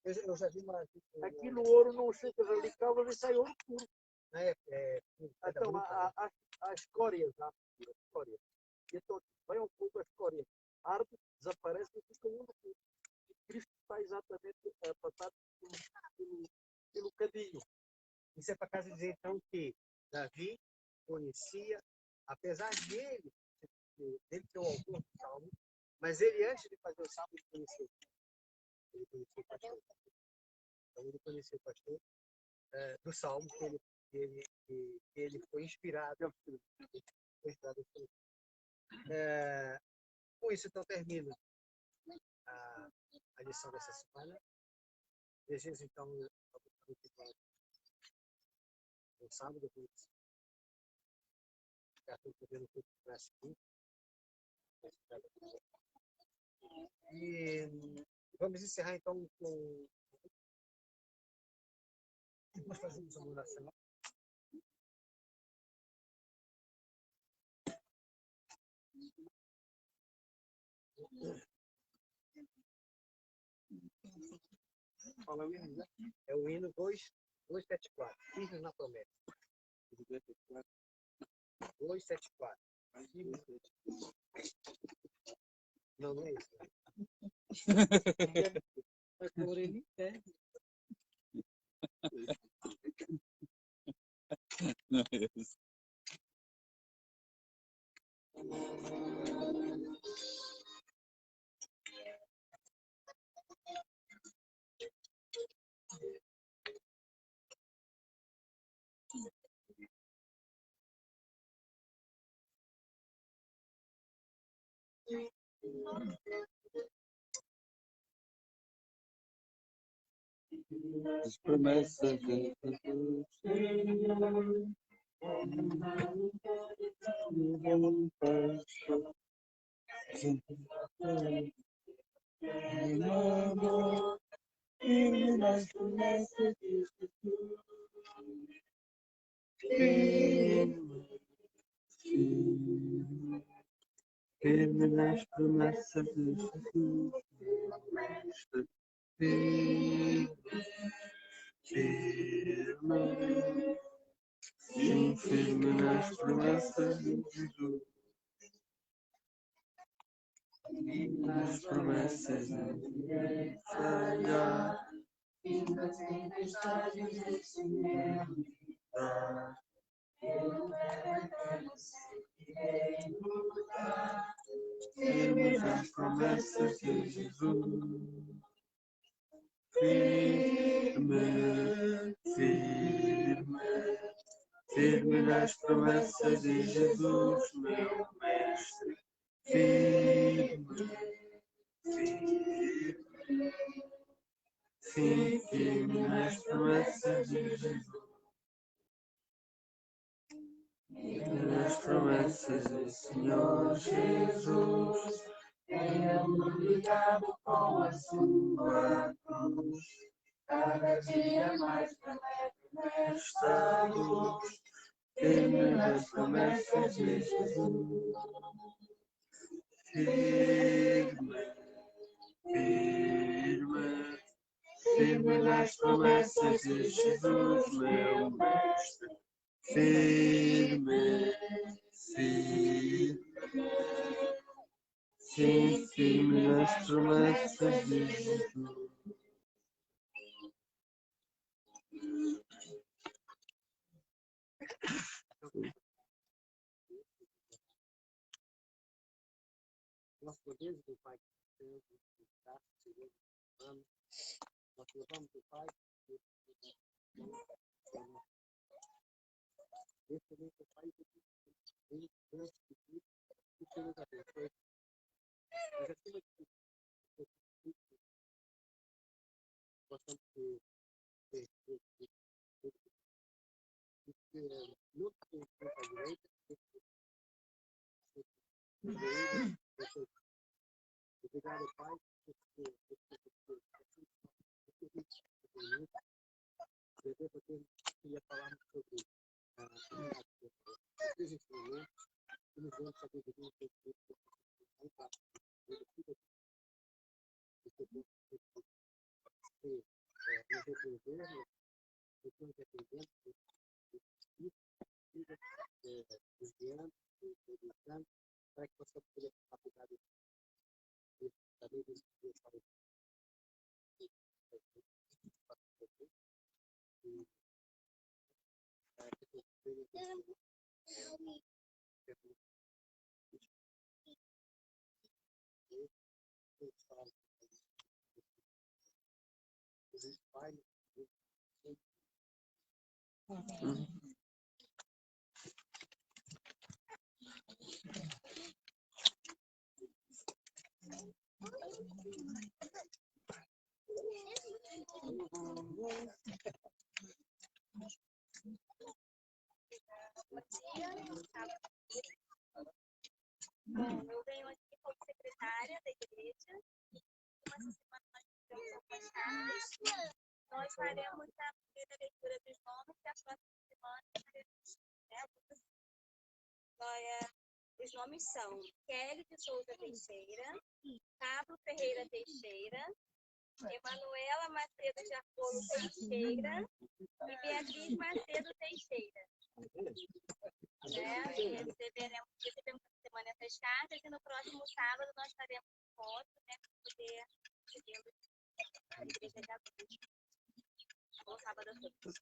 Speaker 2: Eu já vi uma. Aqui no ouro não chega ali cábulas e sai ouro puro. Então há escórias, há escórias. E então vai ao fogo a escória. Arde, desaparece e fica ouro puro. E Cristo está exatamente a passar pelo cadinho. Isso é para casa dizer então que Davi conhecia, apesar de ele ter o autor do salmo, mas ele antes de fazer o salmo ele conheceu o pastor. Então ele conheceu o pastor do salmo que ele foi inspirado. Com isso então termina a lição dessa semana. Desejo então no sábado, depois podendo para seguir. E vamos encerrar então com. Nós fazemos uma oração. Fala o hino, né? É o hino 274, Firmes na Promessa. 274. Não, não é isso. Vai pôr ele em pé.
Speaker 6: Não é isso. As promessas de Jesus firme nas promessas de Jesus. Firme nas promessas de Jesus. Firme nas promessas de Jesus. Nas promessas de falhar.
Speaker 7: Nas tempestades desse mundo, eu quero sempre lutar.
Speaker 6: Firme nas promessas de Jesus. Firme, firme,
Speaker 7: firme nas promessas de Jesus, meu mestre. Firme, firme, sim, firme nas promessas de Jesus. Firme nas promessas do Senhor Jesus. Tenho ligado com a sua cruz. Cada dia mais prometo nesta luz. Firme nas promessas de Jesus. Firme, firme, firme nas promessas de Jesus, meu mestre. Firme, firme, sim, firme nas promessas de Jesus.
Speaker 1: Nós podemos do Pai que Deus nos dá, Senhor, amamos. Nós louvamos o Pai, Deus nos dá. Esse também é o Pai que Deus nos dá, que o Senhor nos abençoe. Mas acima de tudo, possamos ter nunca tem tempo à direita, obrigado, Pai, eu queria falar sobre os instrumentos que nos dão sabedoria e para que possamos ter a capacidade de saber para
Speaker 8: Bom, eu venho aqui como secretária da igreja. Uma semana nós tivemos algumas cartas. Nós faremos a primeira leitura dos nomes e a próxima semana faremos, os nomes são Kelly de Souza Teixeira, Pablo Ferreira Teixeira, Emanuela Macedo de Apolo Teixeira e Beatriz Macedo Teixeira. Recebemos essa semana essas cartas e no próximo sábado nós faremos um encontro, para poder receber a igreja de adultos. Bom sábado a todos.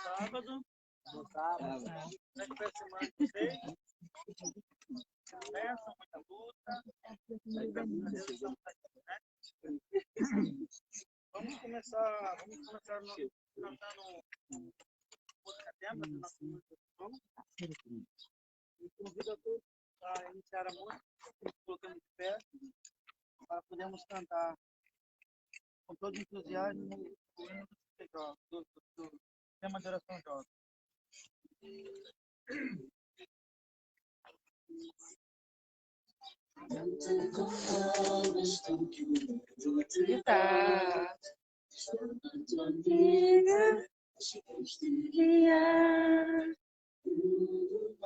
Speaker 3: Sábado.
Speaker 1: No sábado.
Speaker 3: Como é que foi a semana de vocês? Conversa, muita luta. Deus estamos aqui, né? Vamos começar cantando música tema da nossa comunicação. E convido a todos a iniciar a música, colocando de pé, para podermos cantar com todo entusiasmo o hino do tema de oração jovem.
Speaker 7: Canta com palavras tão que o mundo acreditar. Chama tua amiga, chega este dia. Tudo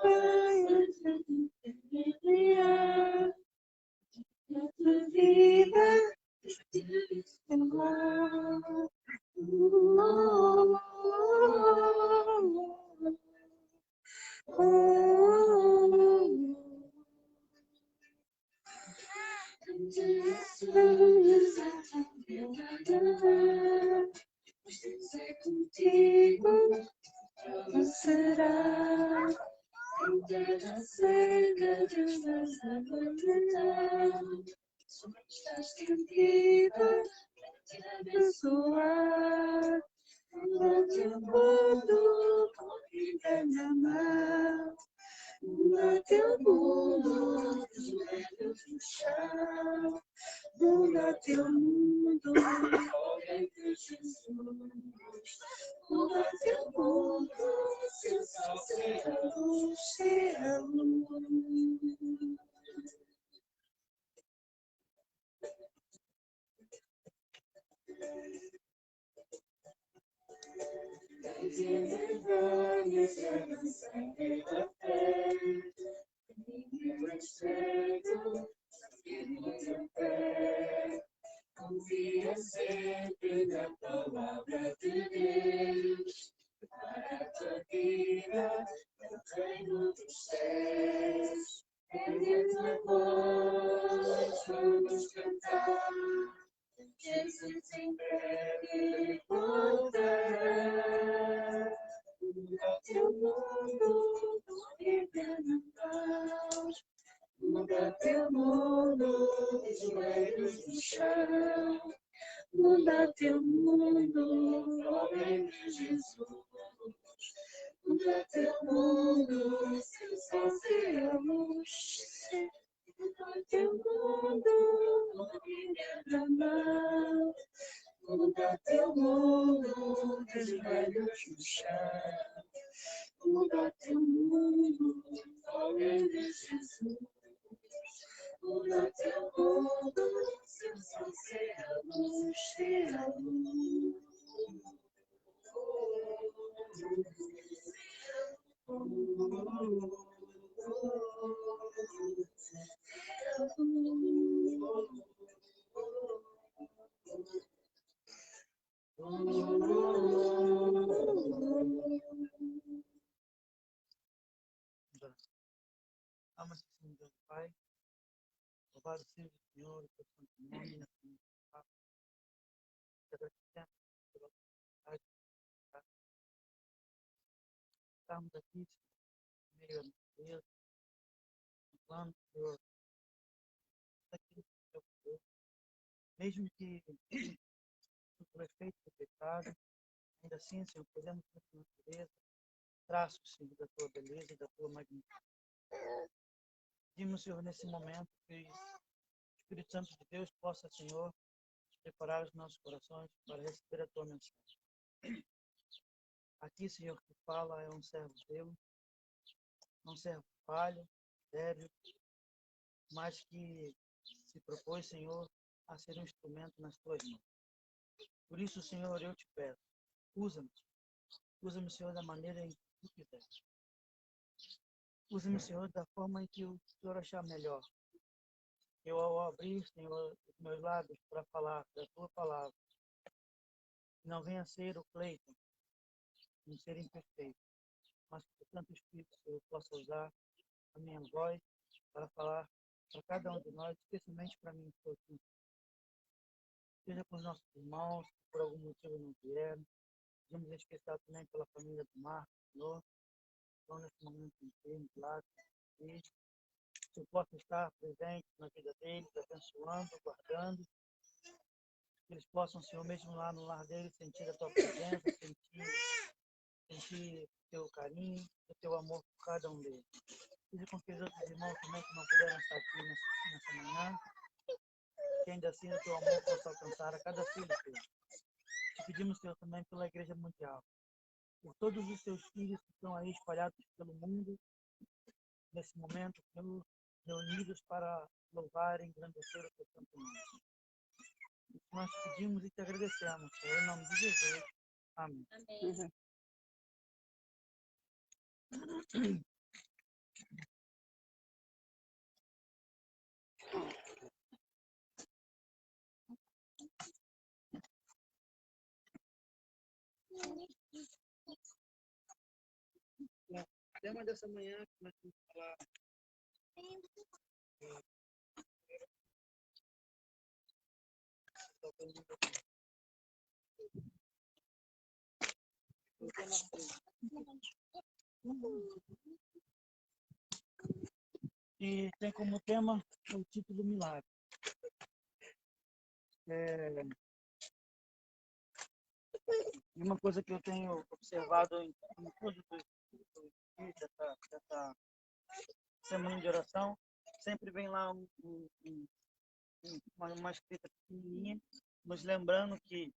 Speaker 7: acerca de nossa vontade. Só estás sentida para te abençoar. No teu mundo, com vida na mão. No teu mundo, dos joelhos no chão. No teu mundo, homem de Jesus. No teu mundo, seu sol será luz, será luz. Confia sempre na palavra de Deus. Para a tua vida, no reino dos céus. Ergue tua voz, vamos cantar. Jesus em breve voltará. Muda teu mundo, vida na paz. Muda teu mundo, joelhos no chão. Muda teu mundo, homem de Jesus. Muda teu mundo, seu sol será luz. Muda teu mundo, vida na mão. Muda teu mundo, joelhos no chão. Muda teu mundo, homem de Jesus. Muda teu mundo, seu sol será luz, será luz.
Speaker 3: Ama-se sim, Deus Pai. Louvado seja o Senhor, o teu santo nome, na tua palavra. Te agradecemos pela oportunidade de estarmos aqui, em meio à natureza, falando, Senhor, daquilo que o Senhor criou. Mesmo que por efeito do pecado, ainda assim, Senhor, podemos ver a natureza, traços, Senhor, da tua beleza e da tua magnificência. Pedimos, Senhor, nesse momento, que o Espírito Santo de Deus possa, Senhor, preparar os nossos corações para receber a tua mensagem. Aqui, Senhor, que fala é um servo teu, um servo falho, débil, mas que se propôs, Senhor, a ser um instrumento nas tuas mãos. Por isso, Senhor, eu te peço, usa-me. Usa-me, Senhor, da maneira em que tu quiseres. Usa-me, Senhor, da forma em que o Senhor achar melhor. Eu, ao abrir, Senhor, os meus lábios para falar da tua palavra, não venha a ser o Cleiton, um ser imperfeito, mas que o Santo Espírito, Senhor, possa usar a minha voz para falar para cada um de nós, especialmente para mim, Senhor. Seja com os nossos irmãos, que por algum motivo não vieram. Vamos em especial também pela família do Marcos, Senhor. Estão nesse momento enfermos lá, que eu possa estar presente na vida deles, abençoando, guardando. Que eles possam, Senhor, mesmo lá no lar deles, sentir a tua presença, sentir o teu carinho, o teu amor por cada um deles. Seja com aqueles outros irmãos também que não puderam estar aqui nessa manhã, que ainda assim o teu amor possa alcançar a cada filho teu. Te pedimos, Senhor, também pela Igreja Mundial, por todos os teus filhos que estão aí espalhados pelo mundo, nesse momento, Senhor, reunidos para louvar e engrandecer o teu santo nome. Isso nós te pedimos e te agradecemos, Senhor, em nome de Jesus. Amém.
Speaker 8: Amém.
Speaker 3: O tema dessa manhã que nós vamos falar
Speaker 9: e tem como tema o título Milagre. E uma coisa que eu tenho observado em todos os dias dessa semana de oração, sempre vem lá uma escrita pequenininha, nos lembrando que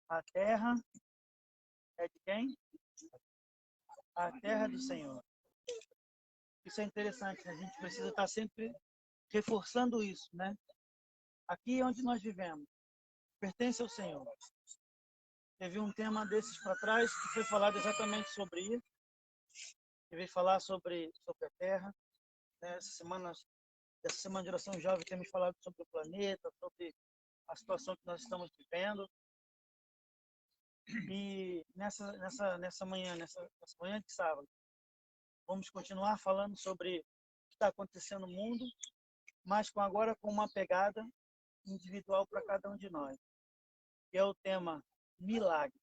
Speaker 9: a terra é de quem? A terra do Senhor. Isso é interessante, né? A gente precisa estar sempre reforçando isso, né? Aqui onde nós vivemos, pertence ao Senhor. Teve um tema desses para trás que foi falado exatamente sobre isso. Que veio falar sobre a terra. Né? Essa semana de oração jovem temos falado sobre o planeta, sobre a situação que nós estamos vivendo. E nessa manhã de sábado, vamos continuar falando sobre o que está acontecendo no mundo, mas agora com uma pegada individual para cada um de nós, que é o tema milagre.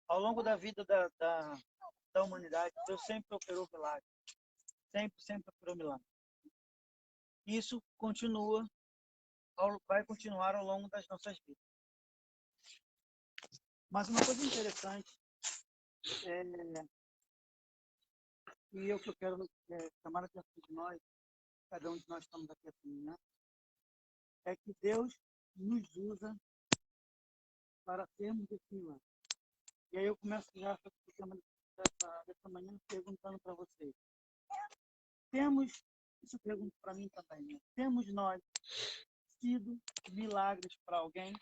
Speaker 9: Ao longo da vida da humanidade, Deus sempre operou milagre. Sempre operou milagre. Isso vai continuar ao longo das nossas vidas. Mas uma coisa interessante e eu que eu quero chamar a atenção de nós, cada um de nós estamos aqui assim, né? É que Deus nos usa para sermos esse milagre. E aí eu começo já dessa manhã perguntando para vocês. Isso eu pergunto para mim também, né? Temos nós sido milagres para alguém?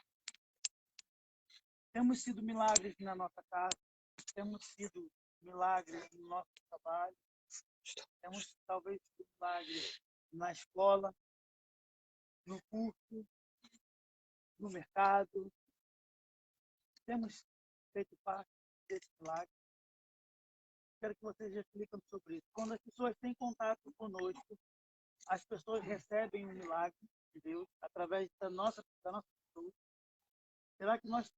Speaker 9: Temos sido milagres na nossa casa? Temos sido milagres no nosso trabalho? Temos talvez sido milagres na escola, no curso, no mercado? Temos feito parte desse milagre? Quero que vocês reflitam sobre isso. Quando as pessoas têm contato conosco, as pessoas recebem um milagre de Deus através da nossa pessoa. Será que nós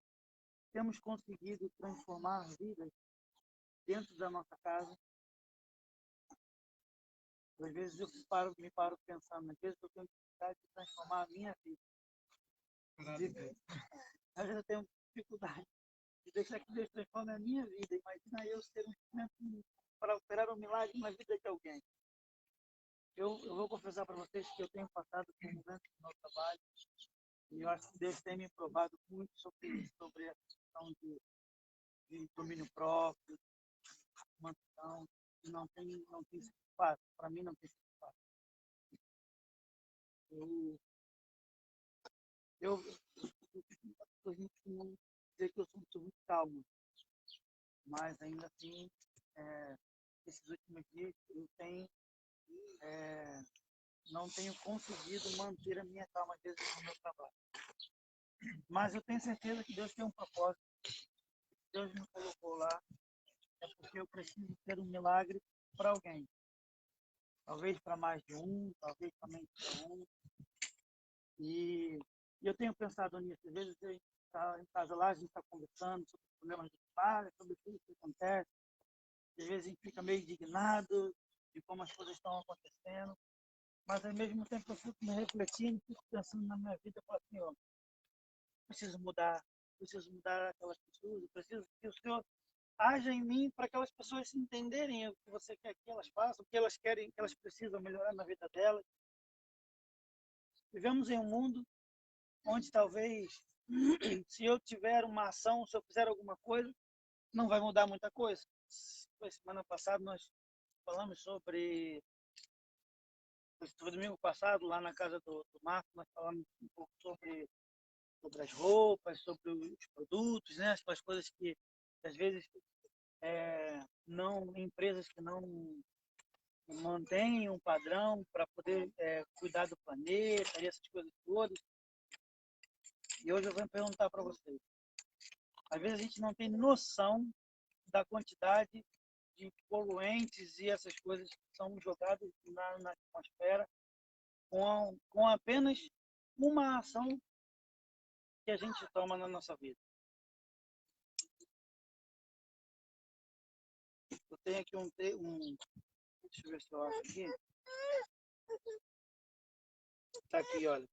Speaker 9: temos conseguido transformar vidas dentro da nossa casa? Às vezes eu me paro pensando, às vezes eu tenho dificuldade de transformar a minha vida. Às vezes eu tenho dificuldade de deixar que Deus transforme a minha vida. Imagina eu ser um instrumento para operar um milagre na vida de alguém. Eu vou confessar para vocês que eu tenho passado por momentos no meu trabalho e eu acho que Deus tem me provado muito sobre a questão de domínio próprio, mansidão, que não tem sido fácil. Para mim não tem sido fácil. As pessoas não costumam dizer que eu sou muito calmo, mas ainda assim, esses últimos dias eu não tenho conseguido manter a minha calma às vezes no meu trabalho. Mas eu tenho certeza que Deus tem um propósito. Deus me colocou lá é porque eu preciso ter um milagre para alguém. Talvez para mais de um, talvez para menos de um. E eu tenho pensado nisso. Às vezes a gente está em casa lá, a gente está conversando sobre os problemas do trabalho, sobre tudo que acontece. Às vezes a gente fica meio indignado de como as coisas estão acontecendo. Mas ao mesmo tempo eu fico me refletindo, fico pensando na minha vida e falo assim, ó, preciso mudar aquelas pessoas, eu preciso que o Senhor haja em mim para aquelas pessoas entenderem o que você quer que elas façam, o que elas querem, que elas precisam melhorar na vida delas. Vivemos em um mundo onde talvez, se eu tiver uma ação, se eu fizer alguma coisa, não vai mudar muita coisa. Semana passada nós falamos sobre, foi domingo passado, lá na casa do Marco, nós falamos um pouco sobre as roupas, sobre os produtos, né? As coisas que às vezes empresas que não mantêm um padrão para poder cuidar do planeta e essas coisas todas. E hoje eu vou perguntar para vocês. Às vezes a gente não tem noção da quantidade de poluentes e essas coisas que são jogadas na atmosfera com apenas uma ação que a gente toma na nossa vida. Eu tenho aqui deixa eu ver se eu acho aqui. Tá aqui, olha.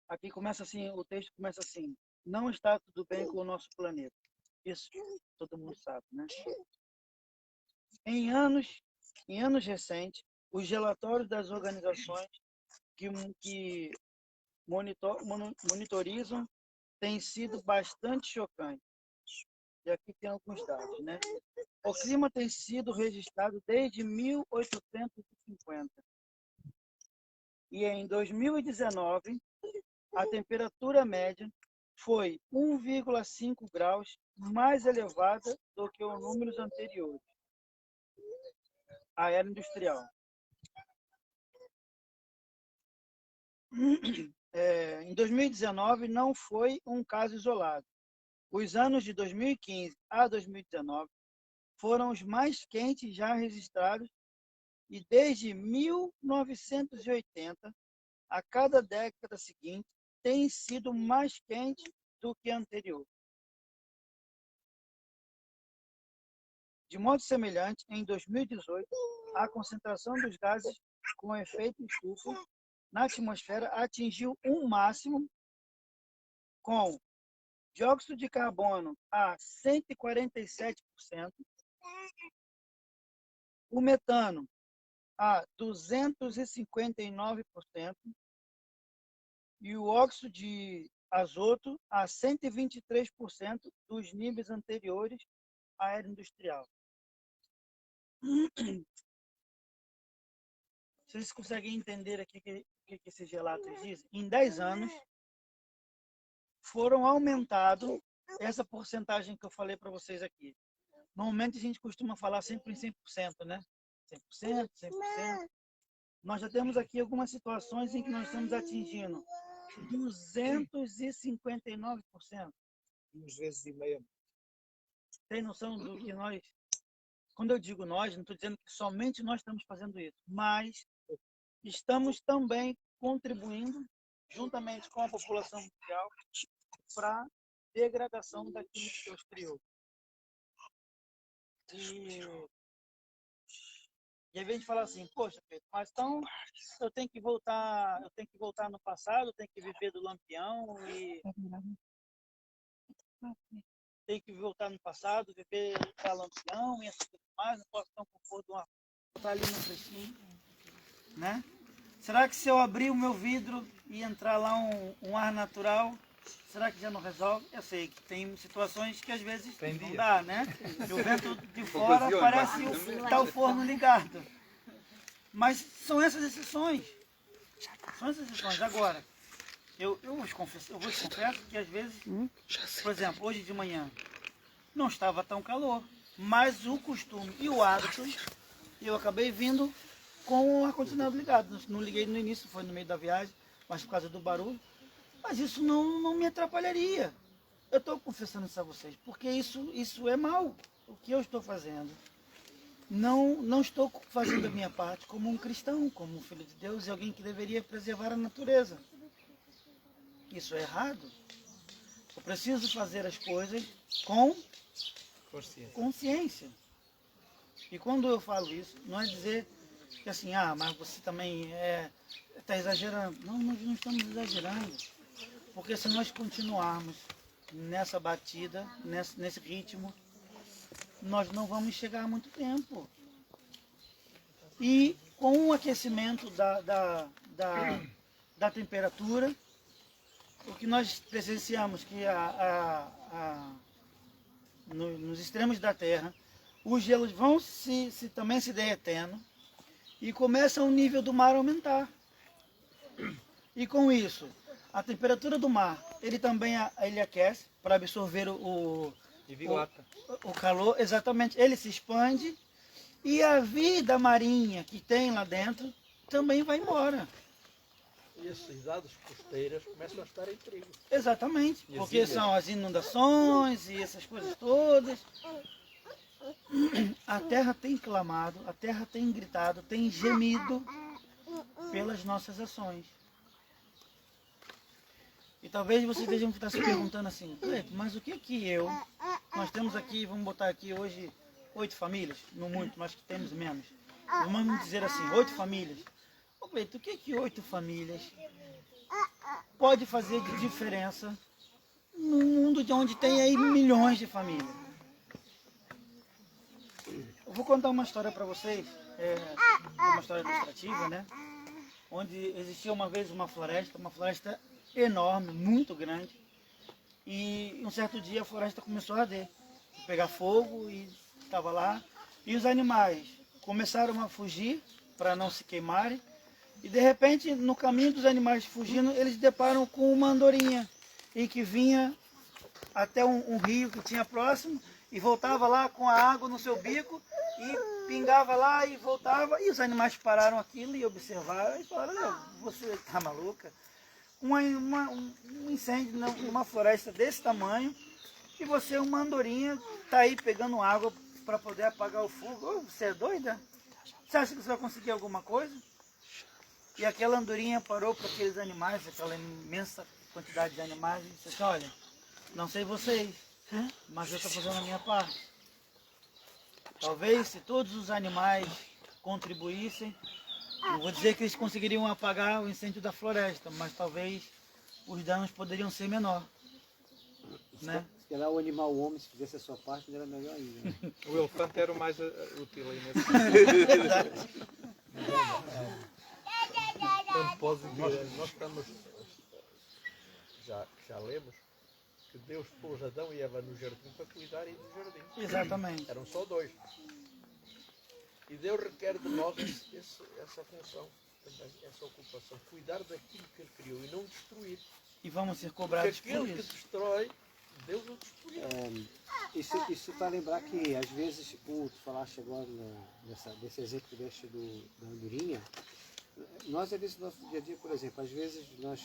Speaker 9: Aqui começa assim, o texto começa assim: não está tudo bem com o nosso planeta. Isso todo mundo sabe, né? Em anos recentes, os relatórios das organizações que monitorizam têm sido bastante chocantes. E aqui tem alguns dados, né? O clima tem sido registrado desde 1850. E em 2019, a temperatura média foi 1,5 graus mais elevada do que os números anteriores à era industrial. Em 2019 não foi um caso isolado. Os anos de 2015 a 2019 foram os mais quentes já registrados e desde 1980, a cada década seguinte, tem sido mais quente do que a anterior. De modo semelhante, em 2018, a concentração dos gases com efeito estufa na atmosfera atingiu um máximo com dióxido de carbono a 147%, o metano a 259% e o óxido de azoto a 123% dos níveis anteriores à era industrial. Vocês conseguem entender aqui o que esses relatos dizem? Em 10 anos, foram aumentados essa porcentagem que eu falei para vocês aqui. Normalmente a gente costuma falar sempre em 100%, né? 100%, 100%. Nós já temos aqui algumas situações em que nós estamos atingindo 259%.
Speaker 5: Duas vezes e meia.
Speaker 9: Tem noção do que nós... Quando eu digo nós, não estou dizendo que somente nós estamos fazendo isso, mas estamos também contribuindo, juntamente com a população mundial, para a degradação daquilo que Deus criou. E aí a gente fala assim, poxa, Pedro, mas então eu tenho que voltar no passado, eu tenho que viver do lampião e tenho que voltar no passado, viver da lampião e assim tudo mais, não posso ter um conforto de uma botar ali no fresquinho, né? Será que se eu abrir o meu vidro e entrar lá um ar natural, será que já não resolve? Eu sei que tem situações que às vezes não dá, né? O vento de fora parece tá o forno ligado. Mas são essas exceções. São essas exceções. Agora, eu vos confesso que às vezes, por exemplo, hoje de manhã, não estava tão calor, mas o costume e o hábito, eu acabei vindo com o ar-condicionado ligado. Não liguei no início, foi no meio da viagem, mas por causa do barulho. Mas isso não me atrapalharia. Eu estou confessando isso a vocês, porque isso é mal. O que eu estou fazendo? Não estou fazendo a minha parte como um cristão, como um filho de Deus e alguém que deveria preservar a natureza. Isso é errado. Eu preciso fazer as coisas com consciência. E quando eu falo isso, não é dizer que assim, mas você também está exagerando. Não, nós não estamos exagerando. Porque se nós continuarmos nessa batida, nesse ritmo, nós não vamos chegar a muito tempo. E com o aquecimento da temperatura, o que nós presenciamos que nos extremos da Terra, os gelos vão também se derretendo e começa o nível do mar a aumentar. E com isso, a temperatura do mar, ele também ele aquece para absorver o calor, exatamente, ele se expande e a vida marinha que tem lá dentro também vai embora.
Speaker 3: E as cidades costeiras começam a estar em perigo.
Speaker 9: Exatamente, porque são as inundações e essas coisas todas. A terra tem clamado, a terra tem gritado, tem gemido pelas nossas ações. E talvez vocês estejam estar se perguntando assim, "Cleiton, mas o que que nós temos aqui, vamos botar aqui hoje 8 famílias, não muito, mas que temos menos. Vamos dizer assim, 8 famílias. Ô Cleiton, o que que 8 famílias pode fazer de diferença num mundo de onde tem aí milhões de famílias? Eu vou contar uma história para vocês, é uma história ilustrativa, né? Onde existia uma vez uma floresta enorme, muito grande, e um certo dia a floresta começou a arder, pegar fogo e estava lá, e os animais começaram a fugir para não se queimarem, e de repente no caminho dos animais fugindo, eles deparam com uma andorinha, e que vinha até um rio que tinha próximo, e voltava lá com a água no seu bico, e pingava lá e voltava, e os animais pararam aquilo e observaram, e falaram, "Olha, você está maluca? Um incêndio numa floresta desse tamanho, e você, uma andorinha, está aí pegando água para poder apagar o fogo. Ô, você é doida? Você acha que você vai conseguir alguma coisa?" E aquela andorinha parou para aqueles animais, aquela imensa quantidade de animais, e disse assim, "Olha, não sei vocês, mas eu estou fazendo a minha parte. Talvez se todos os animais contribuíssem, não vou dizer que eles conseguiriam apagar o incêndio da floresta, mas talvez os danos poderiam ser menor." Né?
Speaker 2: Se calhar o animal, o homem, se fizesse a sua parte, era melhor ainda. Né?
Speaker 3: O elefante era o mais útil aí nesse caso. Nós estamos, já lemos, que Deus pôs Adão e Eva no jardim para cuidarem do jardim.
Speaker 9: Exatamente.
Speaker 3: Eram só 2. E Deus requer de nós essa função, também, essa ocupação, cuidar daquilo que Ele criou e não destruir.
Speaker 9: E vamos ser cobrados
Speaker 3: Porque
Speaker 9: por
Speaker 3: aquele
Speaker 9: isso.
Speaker 3: que destrói, Deus o destruiu.
Speaker 2: Isso para lembrar que, às vezes, como tu falaste agora desse exemplo que deste da andorinha, nós, às vezes, no nosso dia a dia, por exemplo, às vezes nós,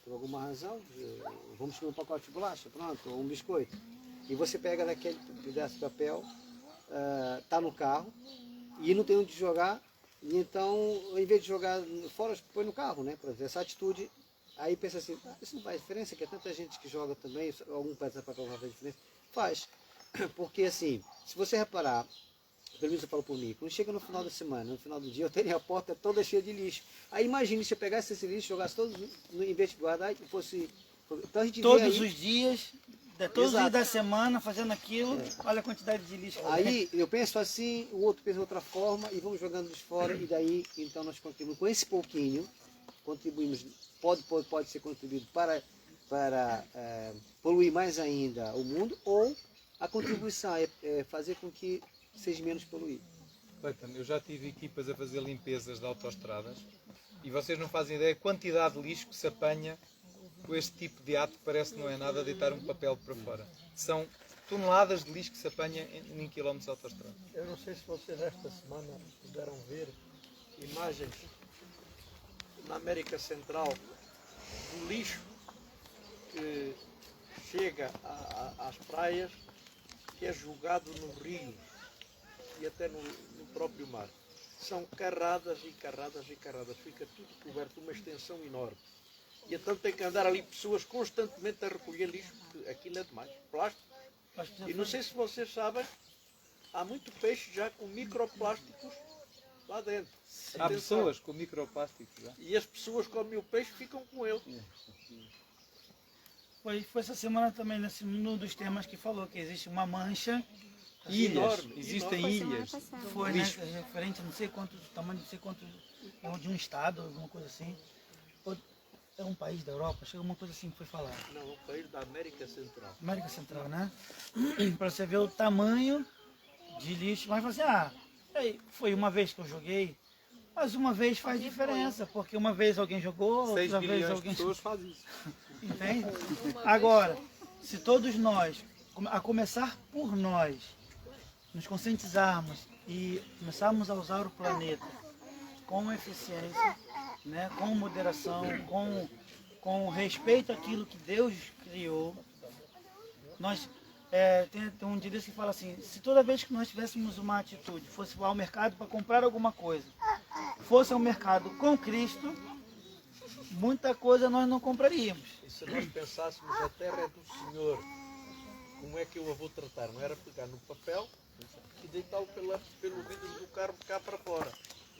Speaker 2: por alguma razão, vamos comer um pacote de bolacha, pronto, ou um biscoito, e você pega daquele pedaço de papel, está no carro, e não tem onde jogar, e então, em vez de jogar fora, põe no carro, né? Por exemplo, essa atitude, aí pensa assim, isso não faz diferença, que é tanta gente que joga também, algum pedaço de papel não faz diferença. Faz, porque assim, se você reparar, pelo menos eu falo por mim, quando chega no final da semana, no final do dia, eu tenho a porta toda cheia de lixo. Aí imagine se eu pegasse esse lixo, jogasse todos, em vez de guardar, e fosse... Então a gente
Speaker 9: Todos
Speaker 2: vê
Speaker 9: os dias, todos os dias da semana, fazendo aquilo, olha a quantidade de lixo.
Speaker 2: Aí eu penso assim, o outro pensa de outra forma, e vamos jogando lixo fora, e daí, então nós contribuímos com esse pouquinho, contribuímos, pode ser contribuído para poluir mais ainda o mundo, ou a contribuição é fazer com que seja menos poluído.
Speaker 3: Cleiton, eu já tive equipas a fazer limpezas de autoestradas e vocês não fazem ideia da quantidade de lixo que se apanha com este tipo de ato que parece que não é nada deitar um papel para fora. São toneladas de lixo que se apanha em quilómetros de autoestrada.
Speaker 10: Eu não sei se vocês esta semana puderam ver imagens na América Central do lixo que chega às praias, que é jogado no rio e até no próprio mar. São carradas e carradas e carradas, fica tudo coberto, uma extensão enorme. E então tem que andar ali pessoas constantemente a recolher lixo, porque aquilo é demais, plástico. E não sei se vocês sabem, há muito peixe já com microplásticos lá dentro.
Speaker 3: Há pessoas com microplásticos já.
Speaker 10: E as pessoas comem o peixe e ficam com ele.
Speaker 9: Foi essa semana também, num dos temas que falou que existe uma mancha.
Speaker 3: Ilhas,
Speaker 10: Enorme,
Speaker 3: existem
Speaker 10: enorme.
Speaker 3: ilhas.
Speaker 9: Foi, né, referente a não sei quanto, tamanho, não sei quanto, de um estado, alguma coisa assim. É um país da Europa, chega uma coisa assim que foi falar.
Speaker 10: Não, é um país da América Central.
Speaker 9: América Central, né? Para você ver o tamanho de lixo. Mas você, foi uma vez que eu joguei, mas uma vez faz diferença, porque uma vez alguém jogou,
Speaker 3: 6
Speaker 9: outra vez
Speaker 3: bilhões de
Speaker 9: alguém...
Speaker 3: pessoas fazem isso.
Speaker 9: Entende? Agora, se todos nós, a começar por nós, nos conscientizarmos e começarmos a usar o planeta com eficiência, né, com moderação, com respeito àquilo que Deus criou, nós tem um dia que fala assim, se toda vez que nós tivéssemos uma atitude, fosse ao mercado para comprar alguma coisa, fosse ao mercado com Cristo, muita coisa nós não compraríamos.
Speaker 10: E se nós pensássemos, a terra é do Senhor, como é que eu a vou tratar? Não era pegar no papel e deitá-lo pelo vidro do carro cá para fora,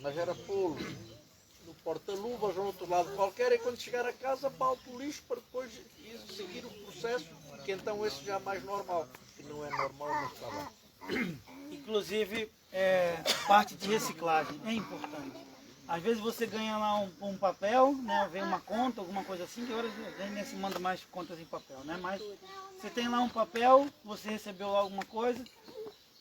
Speaker 10: mas era pô-lo no porta-luvas ou no outro lado qualquer, e quando chegar a casa, pau para o lixo para depois ir seguir o processo, que então esse já é mais normal, que não é normal, mas está lá.
Speaker 9: Inclusive, parte de reciclagem é importante. Às vezes você ganha lá um papel, né, vem uma conta, alguma coisa assim, que agora a gente nem se manda mais contas em papel, né? Mas você tem lá um papel, você recebeu lá alguma coisa,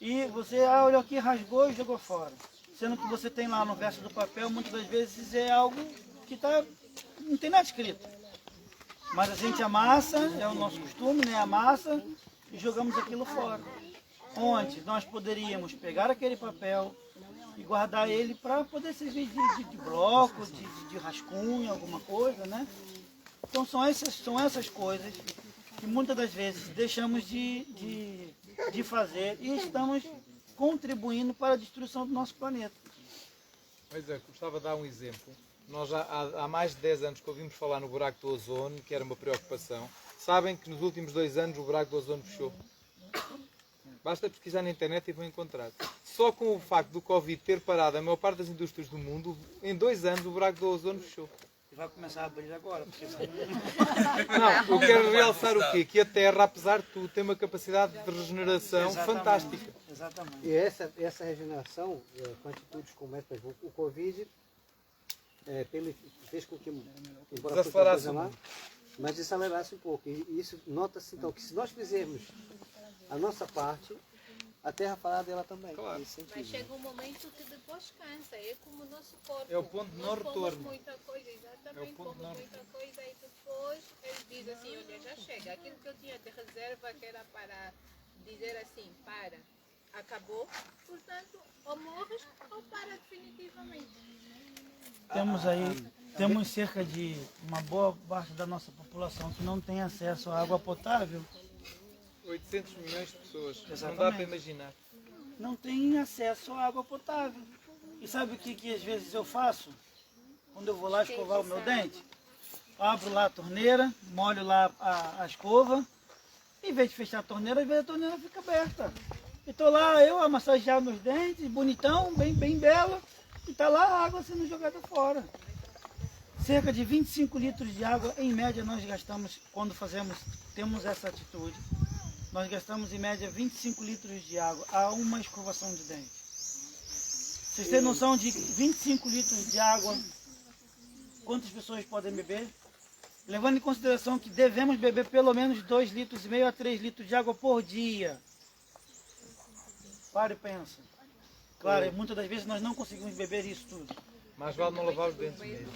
Speaker 9: e você olhou aqui, rasgou e jogou fora. Sendo que você tem lá no verso do papel, muitas das vezes é algo que não tem nada escrito. Mas a gente amassa, é o nosso costume, né? Amassa e jogamos aquilo fora. Onde nós poderíamos pegar aquele papel e guardar ele para poder servir de bloco, de rascunho, alguma coisa, né? Então são essas coisas que muitas das vezes deixamos de fazer e estamos contribuindo para a destruição do nosso planeta.
Speaker 5: Pois é, gostava de dar um exemplo. Nós já há mais de 10 anos que ouvimos falar no buraco do ozono, que era uma preocupação. Sabem que nos últimos 2 anos o buraco do ozono fechou. Basta pesquisar na internet e vão encontrar. Só com o facto do Covid ter parado a maior parte das indústrias do mundo, em 2 anos o buraco do ozono fechou.
Speaker 9: E vai começar a abrir agora. Porque...
Speaker 5: Não, eu quero realçar o quê? Que a Terra, apesar de tudo, tem uma capacidade de regeneração fantástica.
Speaker 9: Exatamente.
Speaker 2: E essa regeneração, com atitudes como essa, o Covid fez com que, embora fosse uma coisa má, mas desacelerasse um pouco. E isso nota-se então que se nós fizermos a nossa parte, a terra fará dela também.
Speaker 5: Claro.
Speaker 4: Mas chega um momento que depois cansa, é como o nosso corpo.
Speaker 5: É o ponto de não retorno.
Speaker 4: Muita coisa, exatamente, pomos muita coisa e depois ele diz assim, olha, já chega, aquilo que eu tinha de reserva que era para dizer assim, para, acabou, portanto, ou morres ou para definitivamente.
Speaker 9: Temos cerca de uma boa parte da nossa população que não tem acesso à água potável.
Speaker 5: 800 milhões de pessoas.
Speaker 9: Exatamente.
Speaker 5: Não dá para imaginar.
Speaker 9: Não tem acesso à água potável. E sabe o que às vezes eu faço? Quando eu vou lá escovar o meu dente, abro lá a torneira, molho lá a escova, em vez de fechar a torneira, às vezes a torneira fica aberta. E estou lá, eu a massagear meus dentes, bonitão, bem belo, e está lá a água sendo jogada fora. Cerca de 25 litros de água, em média, nós gastamos, quando temos essa atitude, nós gastamos em média 25 litros de água a uma escovação de dente. Vocês têm noção de 25 litros de água, quantas pessoas podem beber? Levando em consideração que devemos beber pelo menos 2,5 litros a 3 litros de água por dia. Para e pensa. Claro, muitas das vezes nós não conseguimos beber isso tudo.
Speaker 5: Mais vale não lavar os dentes mesmo.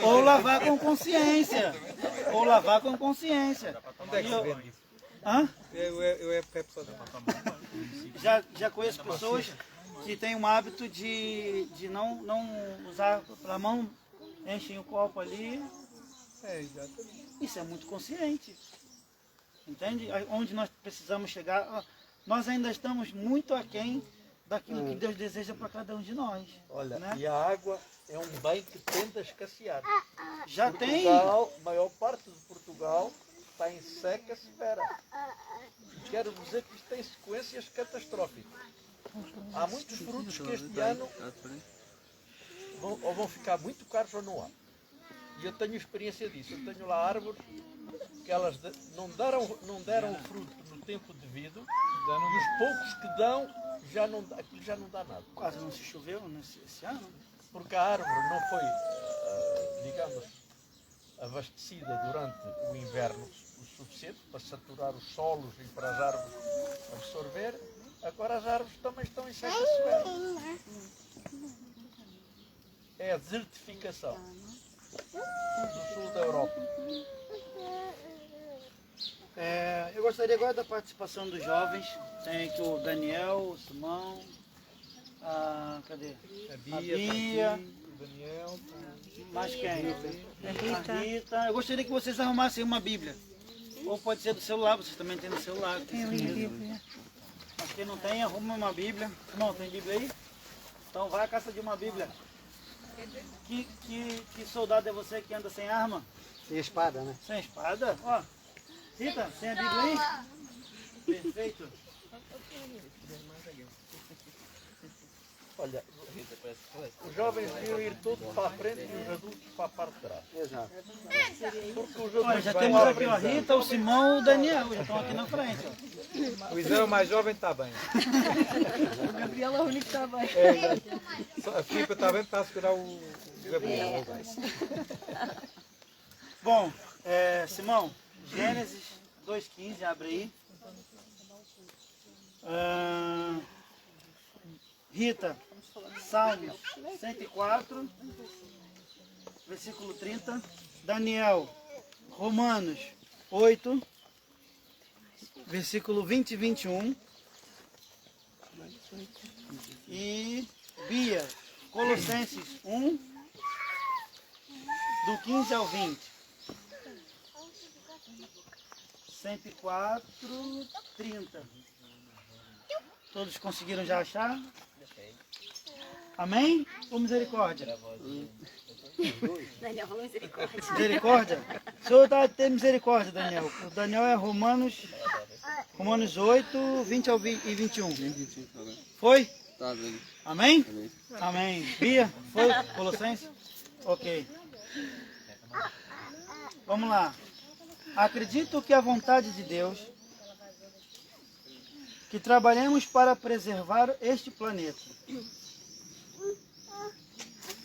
Speaker 9: Ou lavar com consciência. Ou lavar com consciência.
Speaker 5: Onde é que se vende isso?
Speaker 9: Hã?
Speaker 5: Eu é pessoa.
Speaker 9: Já conheço pessoas que têm o hábito de não usar a mão, enchem o copo ali.
Speaker 5: Exatamente.
Speaker 9: Isso é muito consciente. Entende? Onde nós precisamos chegar, nós ainda estamos muito aquém daquilo que Deus deseja para cada um de nós.
Speaker 10: Olha,
Speaker 9: né?
Speaker 10: E a água é um bem que tende a escassear.
Speaker 9: Já
Speaker 10: Portugal, a maior parte de Portugal está em seca severa. Quero dizer que isto tem sequências catastróficas. Há muitos frutos que este ano vão ficar muito caros ou não há. E eu tenho experiência disso. Eu tenho lá árvores que elas não deram fruto no tempo devido, e os poucos que dão, aquilo já não dá nada.
Speaker 9: Quase não se choveu esse ano.
Speaker 10: Porque a árvore não foi, digamos, abastecida durante o inverno o suficiente para saturar os solos e para as árvores absorver. Agora as árvores também estão em seca severa. É a desertificação do sul da Europa.
Speaker 9: Eu gostaria agora da participação dos jovens. Tem aqui o Daniel, o Simão, cadê?
Speaker 5: A
Speaker 9: A
Speaker 5: Bia,
Speaker 9: Bia.
Speaker 5: o Daniel.
Speaker 9: Mais quem? A Rita. Eu gostaria que vocês arrumassem uma Bíblia. Ou pode ser do celular, vocês também têm no celular.
Speaker 7: Tem a minha Bíblia.
Speaker 9: Mas quem não tem, arruma uma Bíblia. Não, tem Bíblia aí? Então vai à caça de uma Bíblia. Que soldado é você que anda sem arma?
Speaker 2: Sem espada, né?
Speaker 9: Sem espada? Ó, Rita, tem a Bíblia aí? Perfeito.
Speaker 3: Olha, os jovens deviam ir todos para a frente e os adultos para a parte de trás.
Speaker 2: Exato.
Speaker 3: Porque os
Speaker 9: Olha,
Speaker 3: adultos
Speaker 9: já
Speaker 3: vão
Speaker 9: temos
Speaker 3: lá
Speaker 9: aqui a
Speaker 3: pensando.
Speaker 9: Rita, o Simão e o Daniel. Já estão aqui na frente. Ó.
Speaker 11: O Isão, mais jovem, está bem.
Speaker 7: O Gabriel é o único que está bem.
Speaker 11: A Filipa está bem para segurar o Gabriel.
Speaker 9: Bom, Simão, Gênesis 2,15, abre aí. Rita, Salmos 104, versículo 30. Daniel, Romanos 8, versículo 20 e 21. E Bia, Colossenses 1, do 15 ao 20. 104, 30. Todos conseguiram já achar? Amém? Ou misericórdia?
Speaker 8: Daniel falou misericórdia.
Speaker 9: Misericórdia? O Senhor está a ter misericórdia, Daniel. O Daniel é Romanos 8, 20 ao 21. Foi?
Speaker 1: Tá bem.
Speaker 9: Amém?
Speaker 1: Amém.
Speaker 9: Amém. Bia, foi? Colossenses? Ok. Vamos lá. Acredito que a vontade de Deus, que trabalhemos para preservar este planeta.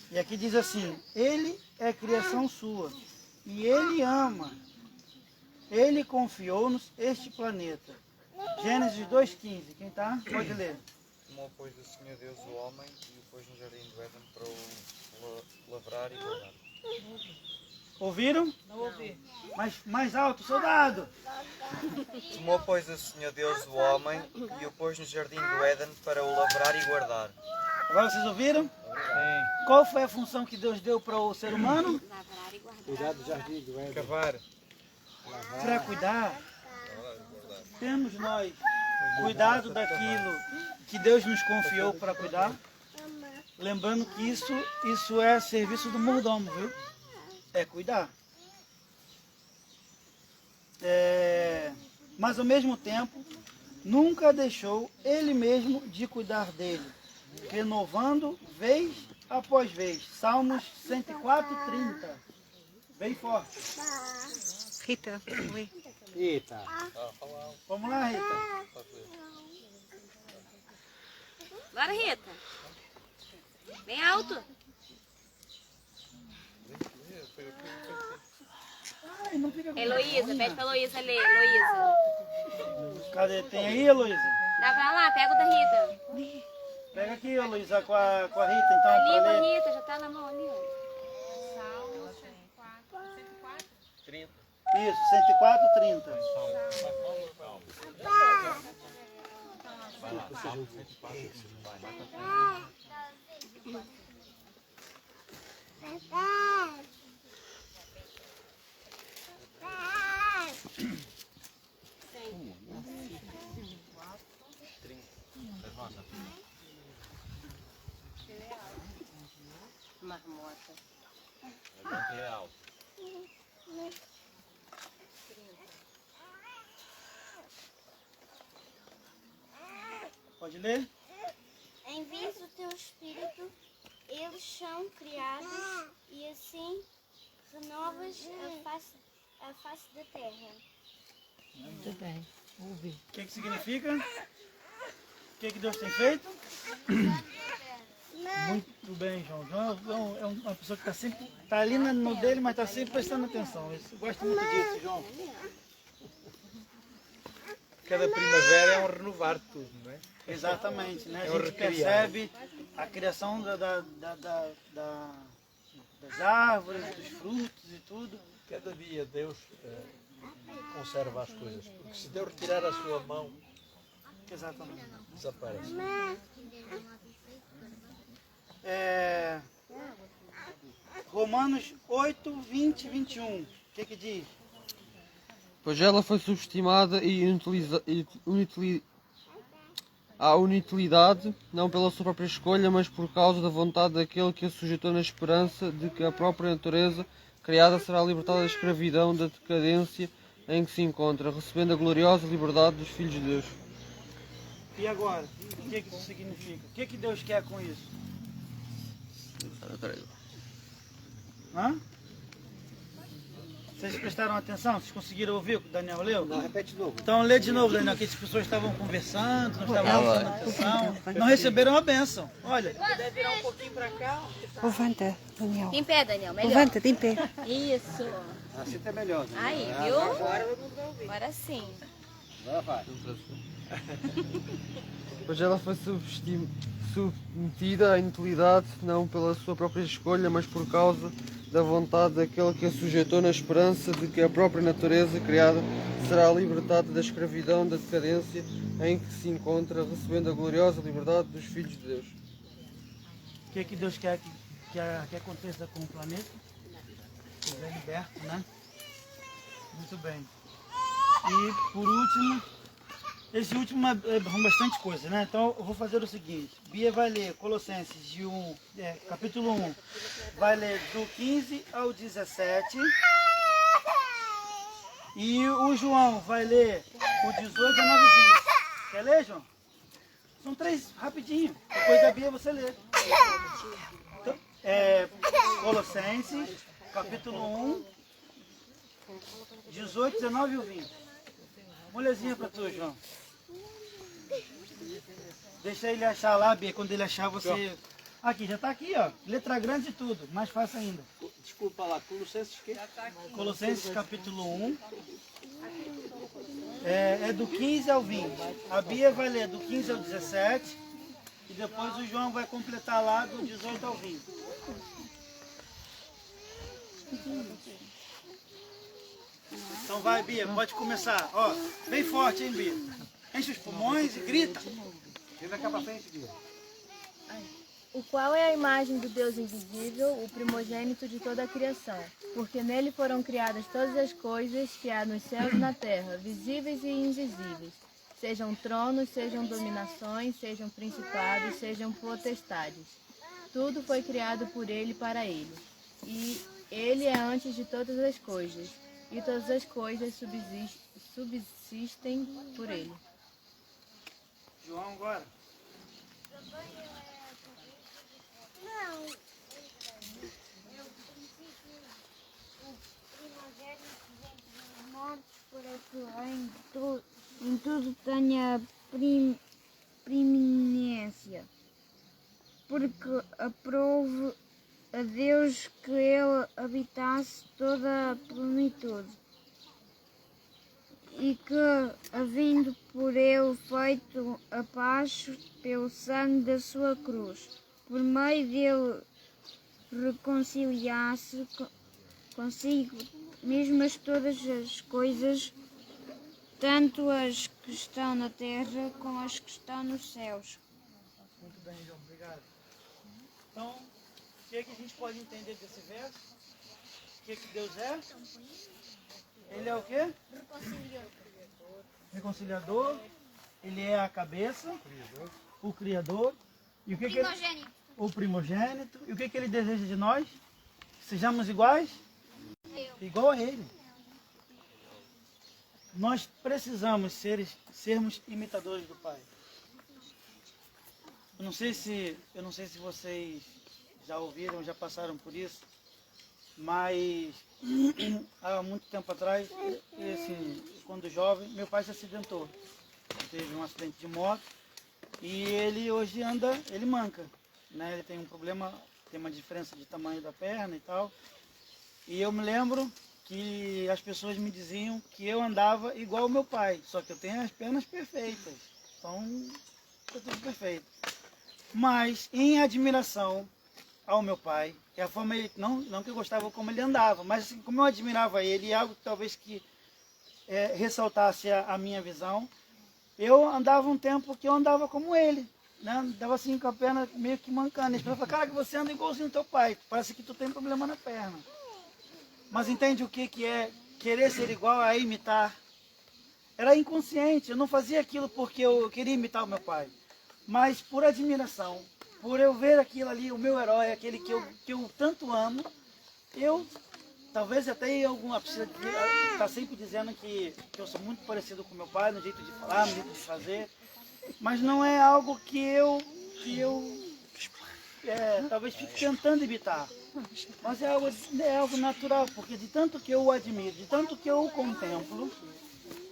Speaker 9: E aqui diz assim, ele é criação sua, e ele ama. Ele confiou-nos este planeta. Gênesis 2,15. Quem está? Pode ler.
Speaker 11: Tomou, pois, o Senhor Deus o homem e o pôs no jardim do Éden para o lavrar e guardar.
Speaker 9: Ouviram?
Speaker 7: Não ouvi.
Speaker 9: Mas mais alto, soldado.
Speaker 11: Tomou, pois, o Senhor Deus o homem e o pôs no jardim do Éden para o lavrar e guardar.
Speaker 9: Agora vocês ouviram?
Speaker 11: Sim.
Speaker 9: Qual foi a função que Deus deu para o ser humano?
Speaker 2: Cuidar do jardim do Éden.
Speaker 11: Cavar.
Speaker 9: Para cuidar. Temos nós cuidado daquilo que Deus nos confiou para cuidar. Lembrando que isso é serviço do mordomo, viu? É cuidar. Mas ao mesmo tempo, nunca deixou ele mesmo de cuidar dele, renovando vez após vez. Salmos 104, 30. Bem forte.
Speaker 7: Rita, oi.
Speaker 2: Eita.
Speaker 9: Vamos lá, Rita.
Speaker 8: Bora, Rita. Bem alto.
Speaker 9: Ai, não fica com
Speaker 8: Heloísa,
Speaker 9: vergonha.
Speaker 8: pede pra Heloísa ler. Heloísa.
Speaker 9: Cadê? Tem aí, Heloísa?
Speaker 8: Dá pra lá, pega o da Rita.
Speaker 9: Pega aqui, Heloísa, com a Rita, então,
Speaker 8: Ali
Speaker 9: para
Speaker 8: com a
Speaker 9: ler.
Speaker 8: Rita, já tá na mão ali, ó.
Speaker 4: Salmo 104.
Speaker 11: 30.
Speaker 9: Isso, 104, 30.
Speaker 8: Marmota.
Speaker 11: Real.
Speaker 9: Pode ler?
Speaker 12: Envias o teu espírito, eles são criados e assim renovas a face da terra.
Speaker 7: Muito bem, ouvi.
Speaker 9: O que significa? O que Deus tem feito? Muito bem, João. João é uma pessoa que está sempre, está ali no dele, mas está sempre prestando atenção. Eu gosto muito disso, João.
Speaker 11: Cada primavera é um renovar de tudo, não é?
Speaker 9: Exatamente, né? A
Speaker 11: É um
Speaker 9: gente
Speaker 11: recriar.
Speaker 9: percebe a criação das árvores, dos frutos e tudo.
Speaker 3: Cada dia Deus conserva as coisas. Porque se Deus retirar a sua mão,
Speaker 9: Exatamente.
Speaker 3: desaparece.
Speaker 9: Romanos 8, 20 e 21. O que diz?
Speaker 13: Pois ela foi subestimada e à inutilidade, não pela sua própria escolha, mas por causa da vontade daquele que a sujeitou na esperança de que a própria natureza criada será libertada da escravidão, da decadência em que se encontra, recebendo a gloriosa liberdade dos filhos de Deus.
Speaker 9: E agora, o que isso significa? O que Deus quer com isso? Hã? Vocês prestaram atenção? Vocês conseguiram ouvir o que o Daniel leu?
Speaker 2: Não, repete de novo.
Speaker 9: Então lê de novo, Daniel, que as pessoas estavam conversando, não estavam prestando atenção, não receberam a bênção. Olha.
Speaker 4: Puder virar um pouquinho para cá.
Speaker 14: Levanta, Daniel.
Speaker 12: Em pé, Daniel, melhor.
Speaker 14: Levanta-te em pé.
Speaker 12: Isso.
Speaker 2: Assim tá melhor. Né?
Speaker 12: Aí, viu? Agora sim.
Speaker 2: Agora vai.
Speaker 13: Pois ela foi submetida à inutilidade, não pela sua própria escolha, mas por causa da vontade daquele que a sujeitou na esperança de que a própria natureza criada será libertada da escravidão, da decadência em que se encontra, recebendo a gloriosa liberdade dos filhos de Deus.
Speaker 9: O que Deus quer que aconteça com o planeta? Que seja liberto, né? Muito bem. E por último, esse último são bastante coisas, né? Então eu vou fazer o seguinte, Bia vai ler Colossenses capítulo 1, vai ler do 15 ao 17, e o João vai ler o 18 a 9 e 20. Quer ler, João? São 3, rapidinho, depois da Bia você lê. Então, Colossenses, capítulo 1, 18, 19 e 20. Mulherzinha pra tu, João. Deixa ele achar lá, Bia. Quando ele achar, você... Aqui, já tá aqui, ó. Letra grande e tudo. Mais fácil ainda.
Speaker 2: Desculpa lá, Colossenses o quê?
Speaker 9: Colossenses capítulo 1. É do 15 ao 20. A Bia vai ler do 15 ao 17. E depois o João vai completar lá do 18 ao 20. Então vai, Bia, pode começar. Ó, bem forte, hein, Bia? Enche os pulmões e grita.
Speaker 2: Vem cá pra frente, Bia.
Speaker 15: O qual é a imagem do Deus invisível, o primogênito de toda a criação, porque nele foram criadas todas as coisas que há nos céus e na terra, visíveis e invisíveis, sejam tronos, sejam dominações, sejam principados, sejam potestades. Tudo foi criado por ele e para ele. E ele é antes de todas as coisas, e todas as coisas subsistem por ele.
Speaker 9: João, agora.
Speaker 12: Não. Mortos para que em tudo tenha preeminência, porque aprove a Deus que ele habitasse toda a plenitude, e que, havendo por ele feito a paz pelo sangue da sua cruz, por meio dele reconciliasse consigo mesmas todas as coisas, tanto as que estão na terra como as que estão nos céus.
Speaker 9: Muito bem, João, obrigado. Então, o que a gente pode entender desse verso? O que Deus é? Ele é o quê? Reconciliador. Ele é a cabeça, o Criador. E o que
Speaker 12: Primogênito.
Speaker 9: O primogênito. E o que ele deseja de nós? Que sejamos iguais? Igual a ele. Nós precisamos sermos imitadores do Pai. Eu não sei se vocês já ouviram, já passaram por isso, mas há muito tempo atrás, quando jovem, meu pai se acidentou. Teve um acidente de moto e ele hoje ele manca, né? Ele tem um problema, tem uma diferença de tamanho da perna e tal. E eu me lembro que as pessoas me diziam que eu andava igual ao meu pai, só que eu tenho as pernas perfeitas, então eu tudo perfeito. Mas em admiração ao meu pai, que a forma não que eu gostava como ele andava, mas assim, como eu admirava ele, algo que talvez que ressaltasse a minha visão, eu andava um tempo que eu andava como ele, né? Andava assim com a perna meio que mancando. Eles falavam, cara, que você anda igualzinho ao teu pai, parece que tu tem problema na perna. Mas entende o que é querer ser igual a imitar? Era inconsciente, eu não fazia aquilo porque eu queria imitar o meu pai. mas por admiração, por eu ver aquilo ali, o meu herói, aquele que eu tanto amo, eu talvez até alguma pessoa está sempre dizendo que eu sou muito parecido com meu pai, no jeito de falar, no jeito de fazer, mas não é algo que eu talvez fique tentando imitar. Mas é algo natural, porque de tanto que eu o admiro, de tanto que eu o contemplo,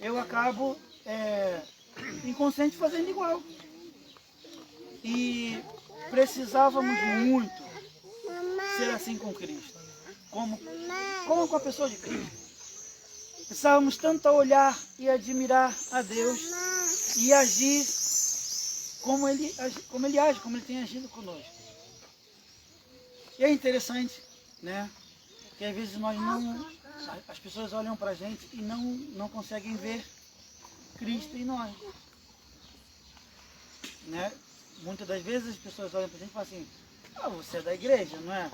Speaker 9: eu acabo inconsciente fazendo igual. E precisávamos muito ser assim com Cristo, como com a pessoa de Cristo. Precisávamos tanto olhar e admirar a Deus e agir como Ele age, como Ele tem agido conosco. E é interessante, né? Que às vezes as pessoas olham para a gente e não conseguem ver Cristo em nós. Né? Muitas das vezes as pessoas olham para a gente e falam assim, você é da igreja, não é?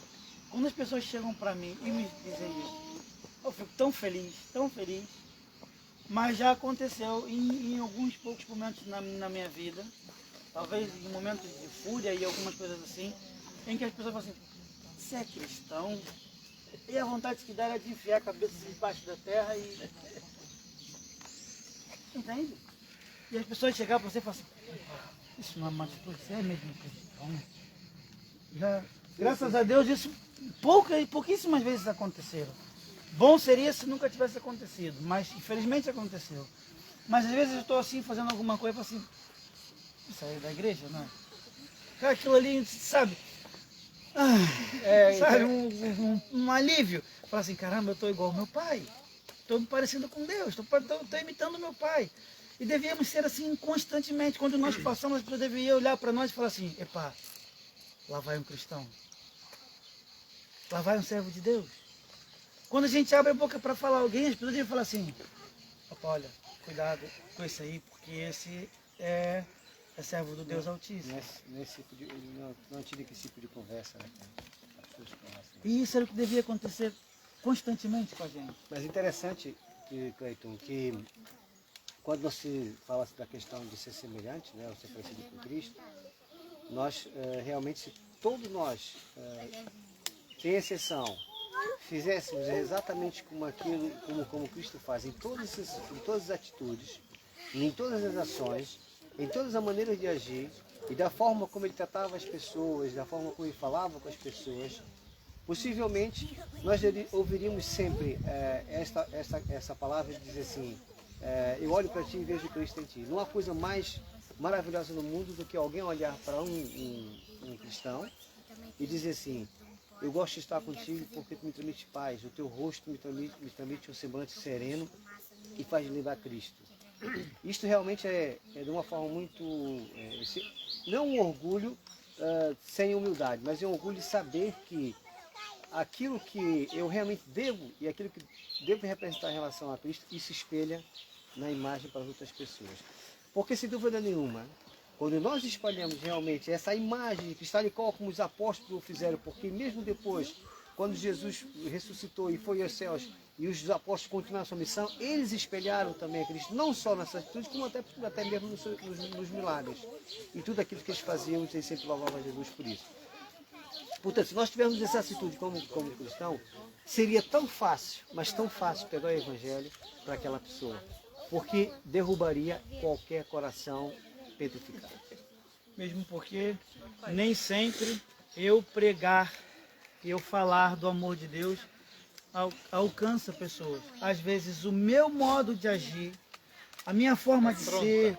Speaker 9: Quando as pessoas chegam para mim e me dizem isso, eu fico tão feliz, mas já aconteceu em alguns poucos momentos na minha vida, talvez em momentos de fúria e algumas coisas assim, em que as pessoas falam assim, você é cristão? E a vontade que dá era de enfiar a cabeça debaixo da terra e... Entende? E as pessoas chegavam para você e falavam assim, isso não é uma atitude, você é mesmo cristão? Já, graças a Deus, isso pouquíssimas vezes aconteceram. Bom seria se nunca tivesse acontecido, mas infelizmente aconteceu. Mas às vezes eu estou assim, fazendo alguma coisa e falo assim, isso aí é da igreja, não é? Cara, aquilo ali, sabe? Sabe, um alívio. Fala assim, caramba, eu estou igual ao meu pai. Estou me parecendo com Deus, estou imitando o meu pai. E devíamos ser assim constantemente. Quando nós passamos, as pessoas deveriam olhar para nós e falar assim, epá, lá vai um cristão. Lá vai um servo de Deus. Quando a gente abre a boca para falar alguém, as pessoas devem falar assim, opa, olha, cuidado com esse aí, porque esse é servo do Deus Altíssimo.
Speaker 16: Nesse tipo de, não tive esse tipo de conversa, né?
Speaker 9: E isso era o que devia acontecer constantemente com a gente.
Speaker 16: Mas interessante, Cleiton, que quando você fala da questão de ser semelhante, né, ou ser parecido com Cristo, nós realmente, se todos nós, sem exceção, fizéssemos exatamente como Cristo faz, em todas as atitudes, em todas as ações, em todas as maneiras de agir, e da forma como ele tratava as pessoas, da forma como ele falava com as pessoas, possivelmente nós ouviríamos sempre essa palavra de dizer assim, eu olho para ti e vejo Cristo em ti. Não há coisa mais maravilhosa no mundo do que alguém olhar para um cristão e dizer assim, eu gosto de estar contigo porque tu me transmite paz, o teu rosto me transmite um semblante sereno e faz lembrar Cristo. Isto realmente é de uma forma muito, não um orgulho sem humildade, mas é um orgulho de saber que aquilo que eu realmente devo e aquilo que devo representar em relação a Cristo, isso espelha na imagem para as outras pessoas. Porque, sem dúvida nenhuma, quando nós espalhamos realmente essa imagem de Cristo, tal e qual como os apóstolos o fizeram, porque mesmo depois, quando Jesus ressuscitou e foi aos céus, e os apóstolos continuaram a sua missão, eles espelharam também a Cristo, não só nessas atitudes, como até mesmo nos milagres. E tudo aquilo que eles faziam, eles sempre louvavam a Jesus por isso. Portanto, se nós tivermos essa atitude como cristão, seria tão fácil, mas tão fácil pegar o Evangelho para aquela pessoa, porque derrubaria qualquer coração petrificado.
Speaker 9: Mesmo porque nem sempre eu pregar, eu falar do amor de Deus alcança pessoas. Às vezes o meu modo de agir, a minha forma de ser,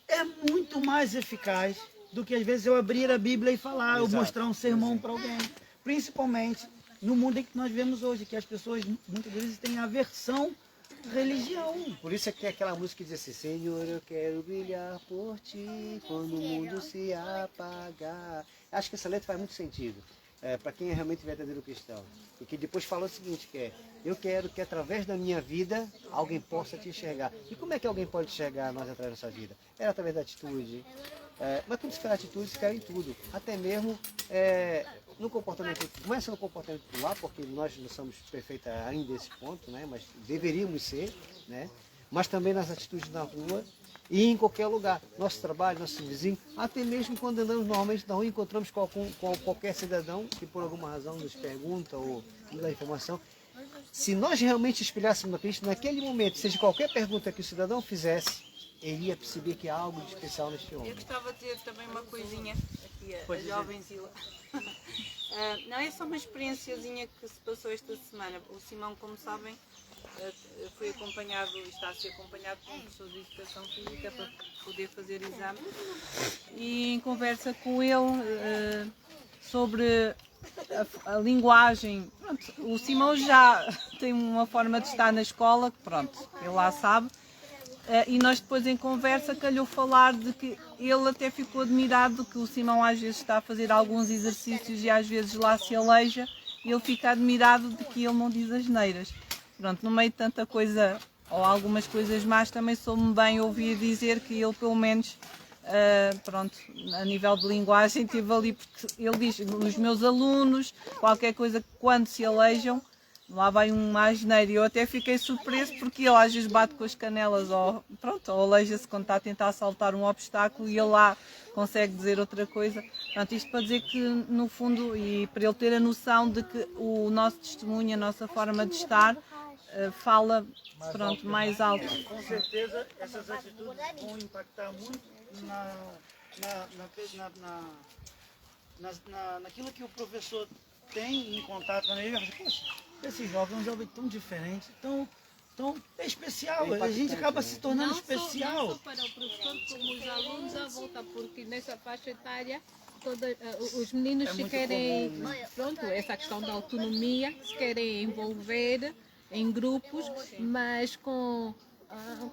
Speaker 9: é muito mais eficaz do que às vezes eu abrir a Bíblia e falar, ou mostrar um sermão para alguém. Principalmente no mundo em que nós vivemos hoje, que as pessoas muitas vezes têm aversão à religião.
Speaker 16: Por isso é que tem aquela música que diz assim, Senhor, eu quero brilhar por ti, quando o mundo se apagar. Acho que essa letra faz muito sentido. Para quem é realmente verdadeiro cristão. E que depois falou o seguinte, eu quero que através da minha vida alguém possa te enxergar. E como é que alguém pode enxergar nós através da nossa vida? É através da atitude. Mas quando se fala atitude, se quer em tudo. Até mesmo no comportamento, começa no comportamento popular, porque nós não somos perfeitos ainda nesse ponto, né? Mas deveríamos ser, né? mas também nas atitudes na rua e em qualquer lugar. Nosso trabalho, nosso vizinho, até mesmo quando andamos normalmente na rua, encontramos com qualquer cidadão que por alguma razão nos pergunta ou nos dá informação. Se nós realmente espelhássemos a Cristo, naquele momento, seja qualquer pergunta que o cidadão fizesse, ele ia perceber que há algo de especial neste homem.
Speaker 17: Eu gostava de dizer também uma coisinha aqui, a
Speaker 16: Pode dizer.
Speaker 17: jovem Zila. Não é só uma experienciazinha que se passou esta semana. O Simão, como sabem, foi acompanhado, está a ser acompanhado por um professor de educação física para poder fazer exame. E em conversa com ele sobre a linguagem, pronto, o Simão já tem uma forma de estar na escola, que pronto, ele lá sabe. E nós depois em conversa calhou falar de que ele até ficou admirado que o Simão às vezes está a fazer alguns exercícios e às vezes lá se aleija, e ele fica admirado de que ele não diz asneiras. Pronto, no meio de tanta coisa ou algumas coisas más, também soube-me bem ouvir dizer que ele pelo menos, pronto, a nível de linguagem teve ali, porque ele diz, os meus alunos, qualquer coisa, quando se aleijam, lá vai uma asneira. Eu até fiquei surpreso porque ele às vezes bate com as canelas ou aleija-se quando está a tentar saltar um obstáculo e ele lá consegue dizer outra coisa. Portanto, isto para dizer que no fundo, e para ele ter a noção de que o nosso testemunho, a nossa forma de estar, fala pronto, mais alto.
Speaker 9: Com certeza essas atitudes vão impactar muito naquilo que o professor tem em contato com ele. Esse jovem é um jovem tão diferente, tão especial. A gente acaba se tornando especial.
Speaker 4: Não só para o professor, como os alunos à volta, porque nessa faixa etária os meninos se querem, pronto, essa questão da autonomia, se querem envolver em grupos, mas com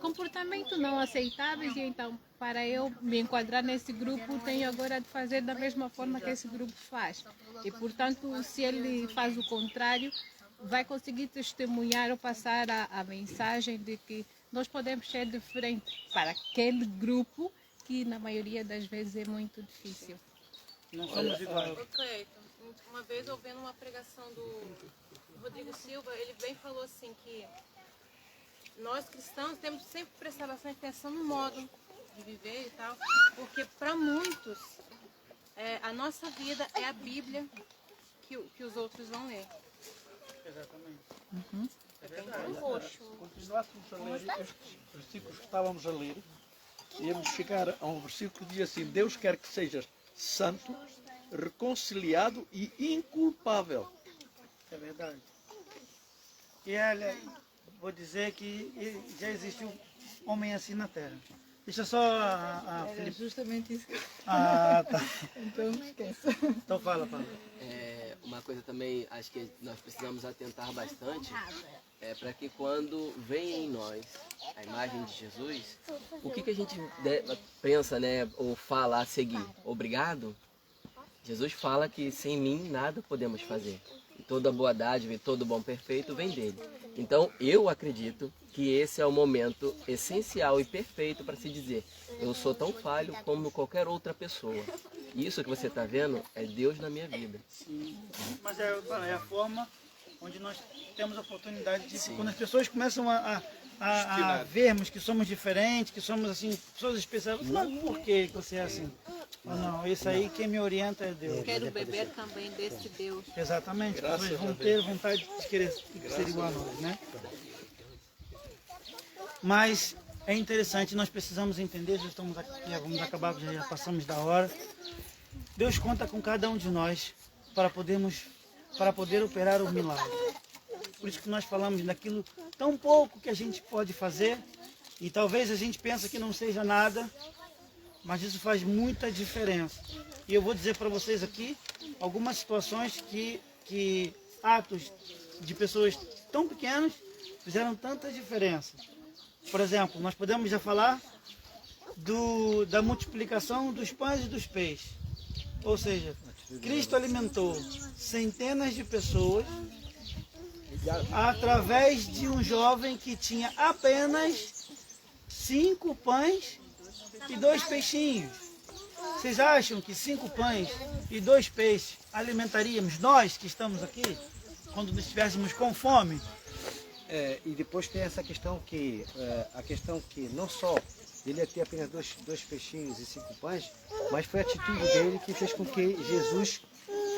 Speaker 4: comportamento não aceitáveis, e então para eu me enquadrar nesse grupo tenho agora de fazer da mesma forma que esse grupo faz. E portanto, se ele faz o contrário, vai conseguir testemunhar ou passar a mensagem de que nós podemos ser diferentes para aquele grupo que na maioria das vezes é muito difícil.
Speaker 9: Não somos iguais.
Speaker 17: Ok, uma vez ouvindo uma pregação do Rodrigo Silva, ele bem falou assim que nós cristãos temos sempre que prestar bastante atenção no modo de viver e tal, porque para muitos a nossa vida é a Bíblia que os outros vão ler.
Speaker 9: Exatamente.
Speaker 3: É verdade. Continuássemos a ler estes versículos que estávamos a ler, íamos chegar a um versículo que diz assim: Deus quer que sejas santo, reconciliado e inculpável.
Speaker 9: É verdade. E olha, vou dizer que já existe um homem assim na Terra. Deixa só a Felipe.
Speaker 18: Justamente isso.
Speaker 9: Ah, tá.
Speaker 18: Então esquece.
Speaker 9: Então fala, Paulo.
Speaker 1: Uma coisa também, acho que nós precisamos atentar bastante, para que quando vem em nós a imagem de Jesus, o que a gente pensa, né, ou fala a seguir? Obrigado? Jesus fala que sem mim nada podemos fazer. E toda boa dádiva e todo bom perfeito vem dele. Então eu acredito que esse é o momento essencial e perfeito para se dizer: eu sou tão falho como qualquer outra pessoa. Isso que você está vendo é Deus na minha vida.
Speaker 9: Sim, mas é a forma onde nós temos a oportunidade de, quando as pessoas começam a vermos que somos diferentes, que somos assim, pessoas especiais, mas por que você é assim? Não, isso aí quem me orienta é Deus.
Speaker 4: Eu quero beber também desse Deus.
Speaker 9: Exatamente, as pessoas vão ter vontade de querer ser igual a nós, né? Mas é interessante, nós precisamos entender, já estamos aqui, vamos acabar, já passamos da hora. Deus conta com cada um de nós para poder operar o milagre. Por isso que nós falamos daquilo tão pouco que a gente pode fazer, e talvez a gente pense que não seja nada, mas isso faz muita diferença. E eu vou dizer para vocês aqui algumas situações que atos de pessoas tão pequenas fizeram tanta diferença. Por exemplo, nós podemos já falar da multiplicação dos pães e dos peixes. Ou seja, Cristo alimentou centenas de pessoas através de um jovem que tinha apenas 5 pães e 2 peixinhos. Vocês acham que 5 pães e 2 peixes alimentaríamos nós que estamos aqui, quando nós estivéssemos com fome?
Speaker 16: E depois tem essa questão que, não só ele ia ter apenas dois peixinhos e 5 pães, mas foi a atitude dele que fez com que Jesus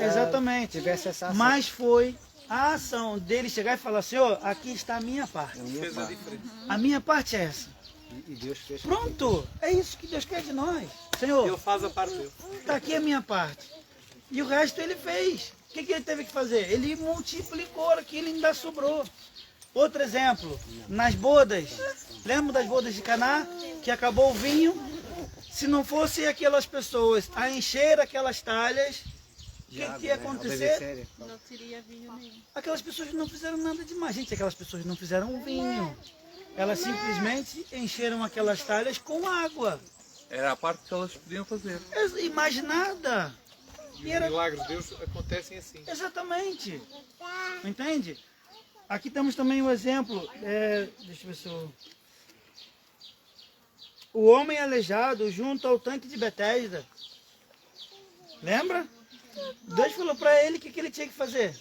Speaker 9: Exatamente.
Speaker 16: tivesse essa ação.
Speaker 9: Mas foi a ação dele chegar e falar assim, ó, aqui está a minha parte.
Speaker 3: Fez a diferença.
Speaker 9: A minha parte é essa.
Speaker 16: E Deus fez.
Speaker 9: Pronto, é isso que Deus quer de nós. Senhor,
Speaker 3: Ele faz a parte dele.
Speaker 9: está aqui a minha parte. E o resto ele fez. O que ele teve que fazer? Ele multiplicou aquilo e ainda sobrou. Outro exemplo, nas bodas. Lembra das bodas de Caná? Que acabou o vinho. Se não fossem aquelas pessoas a encher aquelas talhas, o que ia acontecer?
Speaker 17: Não teria vinho nenhum.
Speaker 9: Aquelas pessoas não fizeram nada demais. Gente, aquelas pessoas não fizeram vinho. Elas simplesmente encheram aquelas talhas com água.
Speaker 6: Era a parte que elas podiam fazer.
Speaker 9: E mais nada.
Speaker 3: E os milagres de Deus acontecem assim.
Speaker 9: Exatamente. Entende? Aqui temos também o exemplo. Deixa eu ver se eu... O homem aleijado junto ao tanque de Betesda. Lembra? Deus falou para ele o que ele tinha que fazer.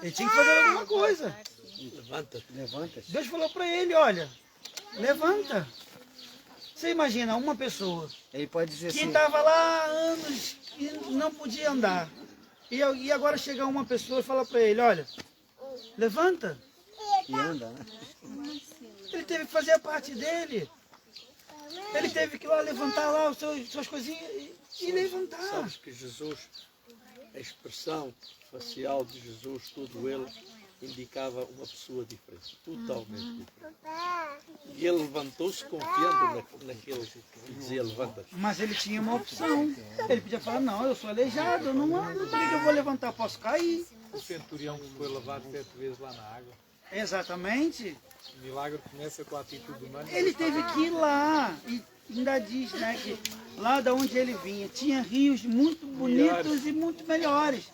Speaker 9: Ele tinha que fazer alguma coisa.
Speaker 16: Levanta.
Speaker 9: Deus falou para ele, olha, levanta. Você imagina uma pessoa
Speaker 16: Ele pode dizer
Speaker 9: que
Speaker 16: assim,
Speaker 9: estava lá há anos e não podia andar. E agora chega uma pessoa e fala para ele, olha, levanta.
Speaker 16: e anda, né?
Speaker 9: Ele teve que fazer a parte dele. Ele teve que ir lá levantar lá suas coisinhas e levantar.
Speaker 10: Sabes que Jesus, a expressão facial de Jesus, tudo ele, indicava uma pessoa diferente, totalmente diferente. E ele levantou-se confiando naquele que dizia levanta-te.
Speaker 9: Mas ele tinha uma opção. Ele podia falar, não, eu sou aleijado, eu não ando, por que eu vou levantar? Posso cair.
Speaker 3: O centurião que foi lavado 7 vezes lá na água.
Speaker 9: Exatamente.
Speaker 3: O milagre começa com a atitude humana.
Speaker 9: Ele teve que ir lá. E ainda diz, né, que lá de onde ele vinha, tinha rios muito bonitos e muito melhores.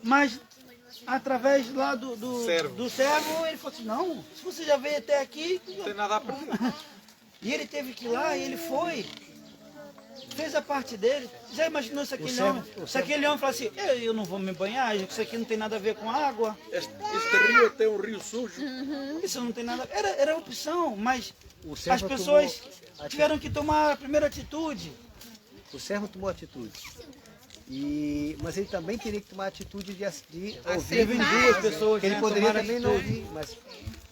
Speaker 9: Mas através lá do servo, ele falou assim, não, se você já veio até aqui...
Speaker 3: Não tem nada a perder.
Speaker 9: E ele teve que ir lá e ele foi. Fez a parte dele. Já imaginou se aquele homem... Se aquele homem falar assim, eu não vou me banhar, isso aqui não tem nada a ver com água.
Speaker 10: Este rio até é um rio sujo.
Speaker 9: Isso não tem nada... Era opção, mas as pessoas tiveram que tomar a primeira atitude.
Speaker 16: O servo tomou atitude. Mas ele também teria que tomar a atitude de ouvir.
Speaker 9: Teve duas pessoas
Speaker 16: que ele
Speaker 9: que
Speaker 16: poderia
Speaker 9: tomaram
Speaker 16: também não
Speaker 9: atitude.
Speaker 16: ouvir, mas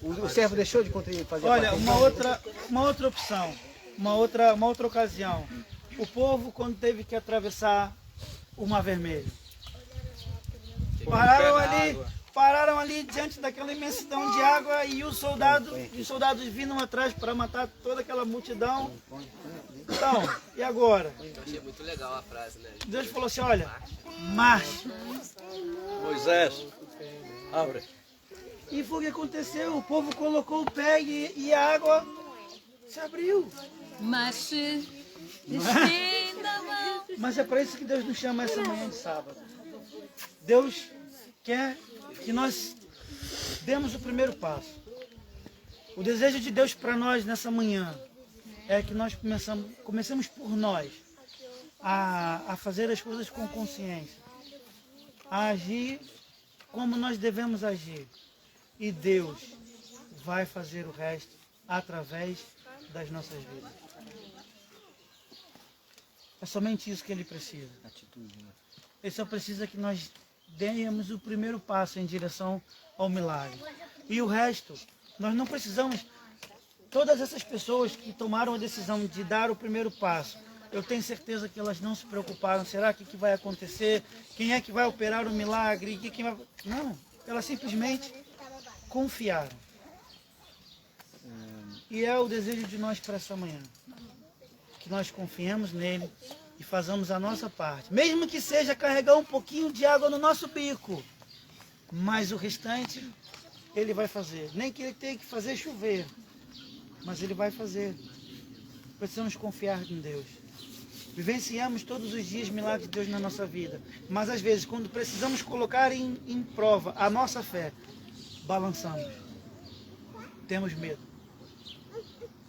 Speaker 16: o servo deixou de fazer
Speaker 9: Olha,
Speaker 16: parte.
Speaker 9: uma outra opção, uma outra ocasião. O povo, quando teve que atravessar o Mar Vermelho, pararam ali diante daquela imensidão de água e os soldados vindo atrás para matar toda aquela multidão. Então, e agora?
Speaker 1: Eu achei muito legal a frase, né?
Speaker 9: Deus falou assim, olha, marche.
Speaker 10: Moisés, abre.
Speaker 9: E foi o que aconteceu, o povo colocou o pé e a água se abriu.
Speaker 19: Mas
Speaker 9: Mas é para isso que Deus nos chama essa manhã de sábado. Deus quer que nós demos o primeiro passo. O desejo de Deus para nós nessa manhã é que nós comecemos por nós a fazer as coisas com consciência, a agir como nós devemos agir. E Deus vai fazer o resto através das nossas vidas. É somente isso que Ele precisa. Ele só precisa que nós demos o primeiro passo em direção ao milagre. E o resto, nós não precisamos... Todas essas pessoas que tomaram a decisão de dar o primeiro passo, eu tenho certeza que elas não se preocuparam. Será que vai acontecer? Quem é que vai operar o milagre? Não, elas simplesmente confiaram. E é o desejo de nós para essa manhã. Que nós confiemos nele e façamos a nossa parte. Mesmo que seja carregar um pouquinho de água no nosso bico. Mas o restante, ele vai fazer. Nem que ele tenha que fazer chover. Mas ele vai fazer. Precisamos confiar em Deus. Vivenciamos todos os dias milagres de Deus na nossa vida. Mas às vezes, quando precisamos colocar em prova a nossa fé, balançamos. Temos medo.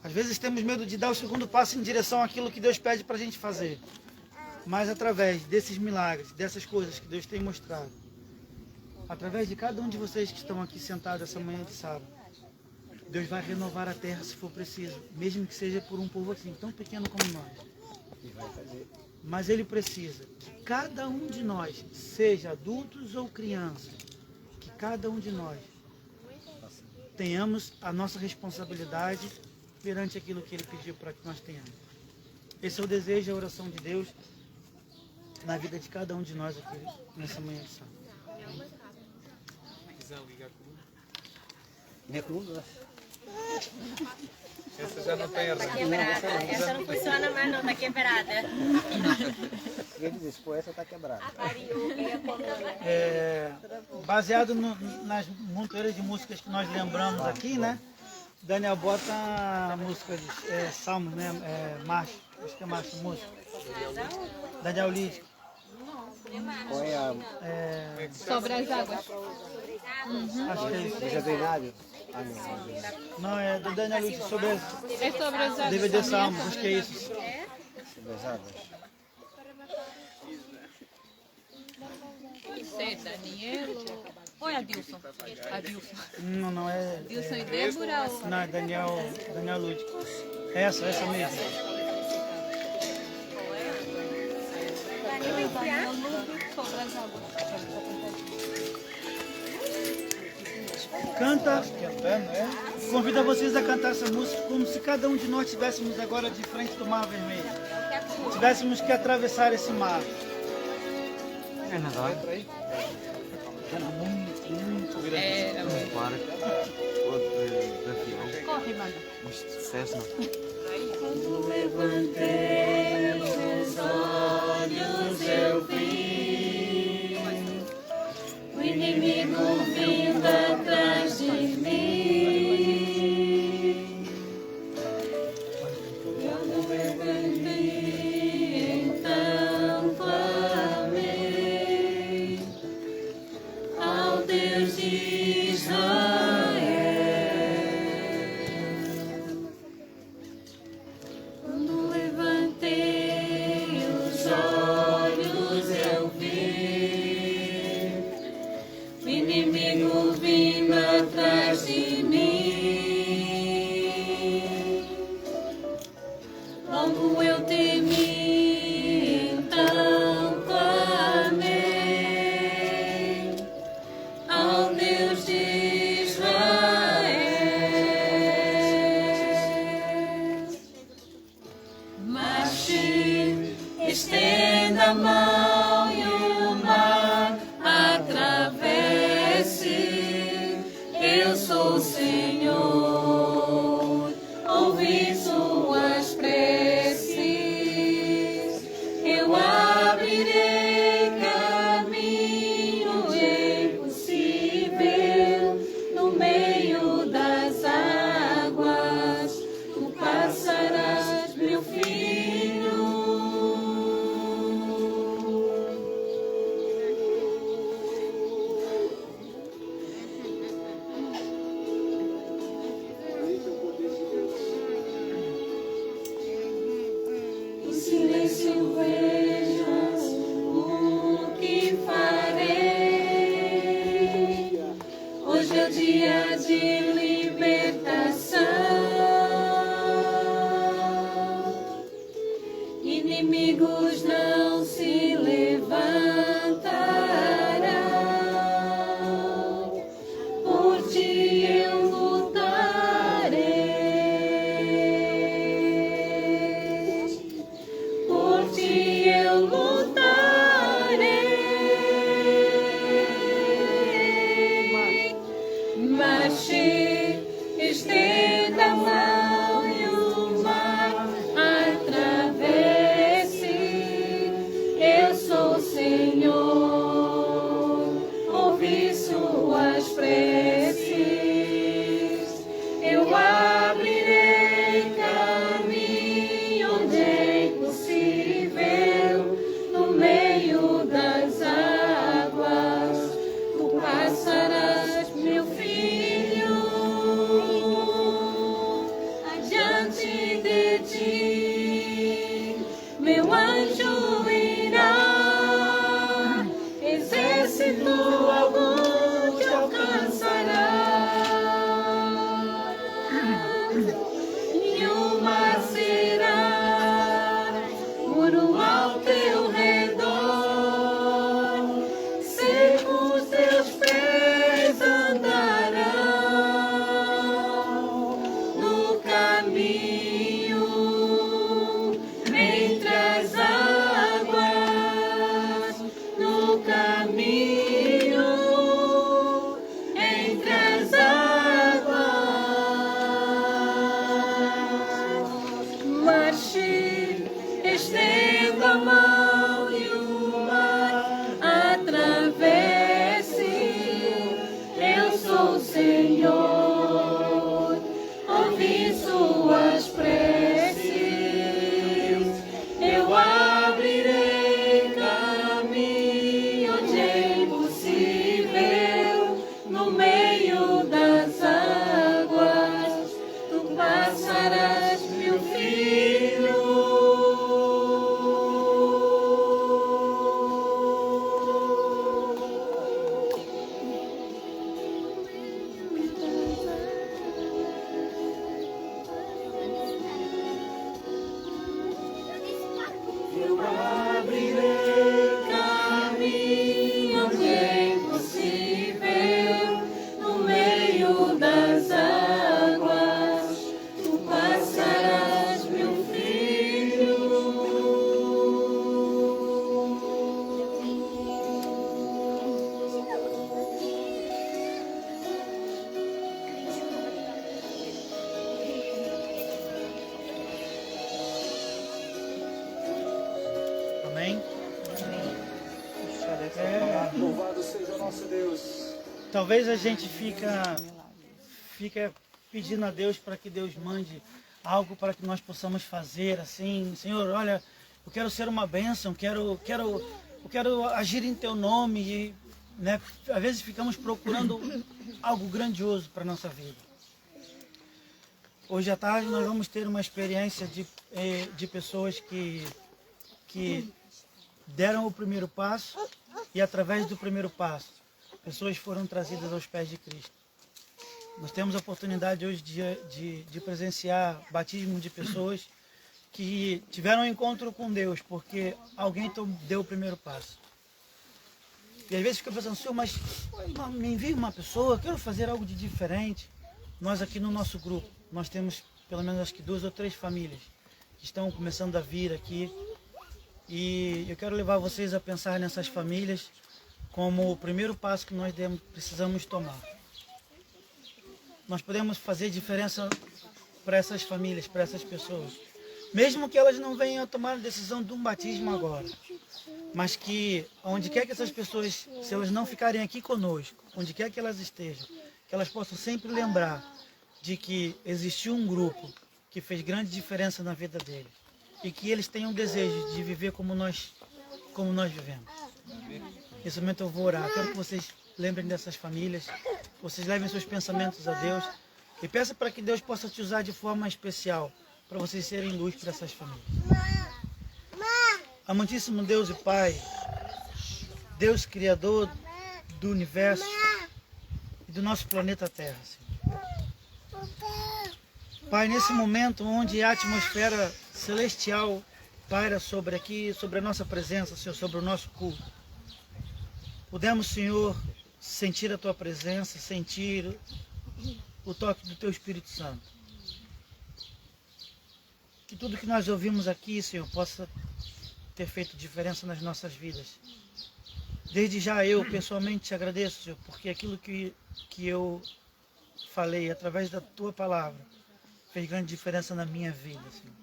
Speaker 9: Às vezes temos medo de dar o segundo passo em direção àquilo que Deus pede para a gente fazer. Mas através desses milagres, dessas coisas que Deus tem mostrado, através de cada um de vocês que estão aqui sentados essa manhã de sábado, Deus vai renovar a terra se for preciso, mesmo que seja por um povo assim, tão pequeno como nós.
Speaker 16: E vai fazer.
Speaker 9: Mas Ele precisa que cada um de nós, seja adultos ou crianças, que cada um de nós tenhamos a nossa responsabilidade perante aquilo que Ele pediu para que nós tenhamos. Esse é o desejo e a oração de Deus na vida de cada um de nós aqui nessa manhã de sábado.
Speaker 3: Quiser ligar com
Speaker 16: Minha coluna.
Speaker 3: essa já não tem
Speaker 8: Tá quebrada. Essa não funciona mais não, tá quebrada.
Speaker 16: Quer dizer, se for essa, tá quebrada.
Speaker 9: Baseado nas montoeiras de músicas que nós lembramos aqui, né? Daniel bota a música de Salmos, né? Marcha, acho que é Marcha, música. Daniel Lídio.
Speaker 16: Põe a...
Speaker 15: Sobre as águas.
Speaker 9: Acho que é isso.
Speaker 16: Já tem nada? Ah, não.
Speaker 9: Não, é do Daniel Lídio, sobre
Speaker 15: É sobre as águas.
Speaker 9: DVD Salmos, acho que é isso.
Speaker 16: Sobre as águas.
Speaker 15: Isso é Daniel ou é Adilson? Adilson.
Speaker 9: Não é...
Speaker 15: Adilson e Débora ou...
Speaker 9: Não, é Daniel Lídio. Essa mesmo.
Speaker 15: Sobre as águas.
Speaker 9: Canta, convido vocês a cantar essa música como se cada um de nós estivéssemos agora de frente do Mar Vermelho. Tivéssemos que atravessar esse mar.
Speaker 16: É nadar.
Speaker 9: Era muito grande.
Speaker 15: Era muito.
Speaker 16: Outro de avião.
Speaker 15: Corre, mano.
Speaker 16: Mas de Cessna.
Speaker 7: Quando levantei os olhos eu vi o inimigo vindo atrás de mim. Quando levantei então clamei ao Deus de Israel. Quando levantei os olhos eu vi o inimigo vindo atrás de mim. Logo eu temi, então clamei ao Deus de Israel. Marche, estenda a mão e o mar atravesse. Eu sou o Senhor, ouvi suas preces. Eu abrirei caminho impossível no meio das águas. Tu passarás, meu filho. Em silêncio vejas o que farei. Hoje é o dia de libertação. Inimigos não se levantarão. Por ti eu lutarei. Por ti eu lutarei. Marche, estenda a mão e o mar atravesse. Eu falaste, estendo a mão e o mar atravesse. Eu sou o Senhor, ouvi suas preces, eu abrirei caminho onde é impossível, no meio das águas, tu passarás, meu filho. Eu abrirei caminho onde é impossível, no meio das águas, tu passarás, meu filho.
Speaker 9: Amém?
Speaker 3: Louvado seja o nosso Deus.
Speaker 9: Talvez a gente fica pedindo a Deus para que Deus mande algo para que nós possamos fazer, assim, Senhor, olha, eu quero ser uma bênção, eu quero agir em Teu nome, e, né, às vezes ficamos procurando algo grandioso para a nossa vida. Hoje à tarde nós vamos ter uma experiência de pessoas que deram o primeiro passo, e através do primeiro passo, pessoas foram trazidas aos pés de Cristo. Nós temos a oportunidade hoje de presenciar batismo de pessoas que tiveram um encontro com Deus, porque alguém deu o primeiro passo. E às vezes fica pensando, Senhor, mas me envia uma pessoa, eu quero fazer algo de diferente. Nós aqui no nosso grupo, nós temos pelo menos acho que 2 ou 3 famílias que estão começando a vir aqui. E eu quero levar vocês a pensar nessas famílias como o primeiro passo que nós precisamos tomar. Nós podemos fazer diferença para essas famílias, para essas pessoas. Mesmo que elas não venham a tomar a decisão de um batismo agora. Mas que, onde quer que essas pessoas, se elas não ficarem aqui conosco, onde quer que elas estejam, que elas possam sempre lembrar de que existiu um grupo que fez grande diferença na vida deles. E que eles tenham desejo de viver como nós vivemos. Nesse momento eu vou orar. Quero que vocês lembrem dessas famílias, que vocês levem seus pensamentos a Deus e peçam para que Deus possa te usar de forma especial para vocês serem luz para essas famílias. Amantíssimo Deus e Pai, Deus Criador do universo e do nosso planeta Terra, Senhor. Pai, nesse momento onde a atmosfera celestial paira sobre a nossa presença, Senhor, sobre o nosso culto, podemos, Senhor, sentir a Tua presença, sentir o toque do Teu Espírito Santo. Que tudo que nós ouvimos aqui, Senhor, possa ter feito diferença nas nossas vidas. Desde já eu pessoalmente te agradeço, Senhor, porque aquilo que eu falei através da Tua palavra fez grande diferença na minha vida, Senhor.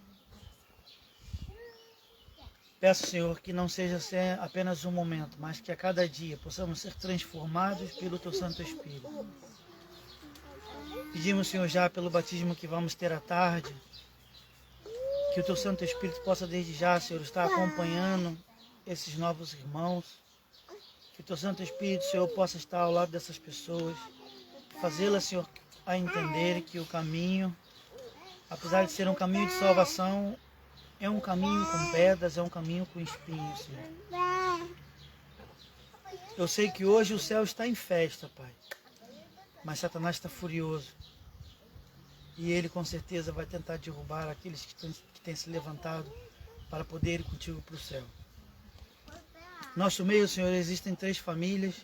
Speaker 9: Peço, Senhor, que não seja apenas um momento, mas que a cada dia possamos ser transformados pelo Teu Santo Espírito. Pedimos, Senhor, já pelo batismo que vamos ter à tarde, que o Teu Santo Espírito possa desde já, Senhor, estar acompanhando esses novos irmãos. Que o Teu Santo Espírito, Senhor, possa estar ao lado dessas pessoas, fazê-las, Senhor, a entender que o caminho, apesar de ser um caminho de salvação, é um caminho com pedras, é um caminho com espinhos, Senhor. Eu sei que hoje o céu está em festa, Pai, mas Satanás está furioso. E ele com certeza vai tentar derrubar aqueles que têm se levantado para poder ir contigo para o céu. Nosso meio, Senhor, existem 3 famílias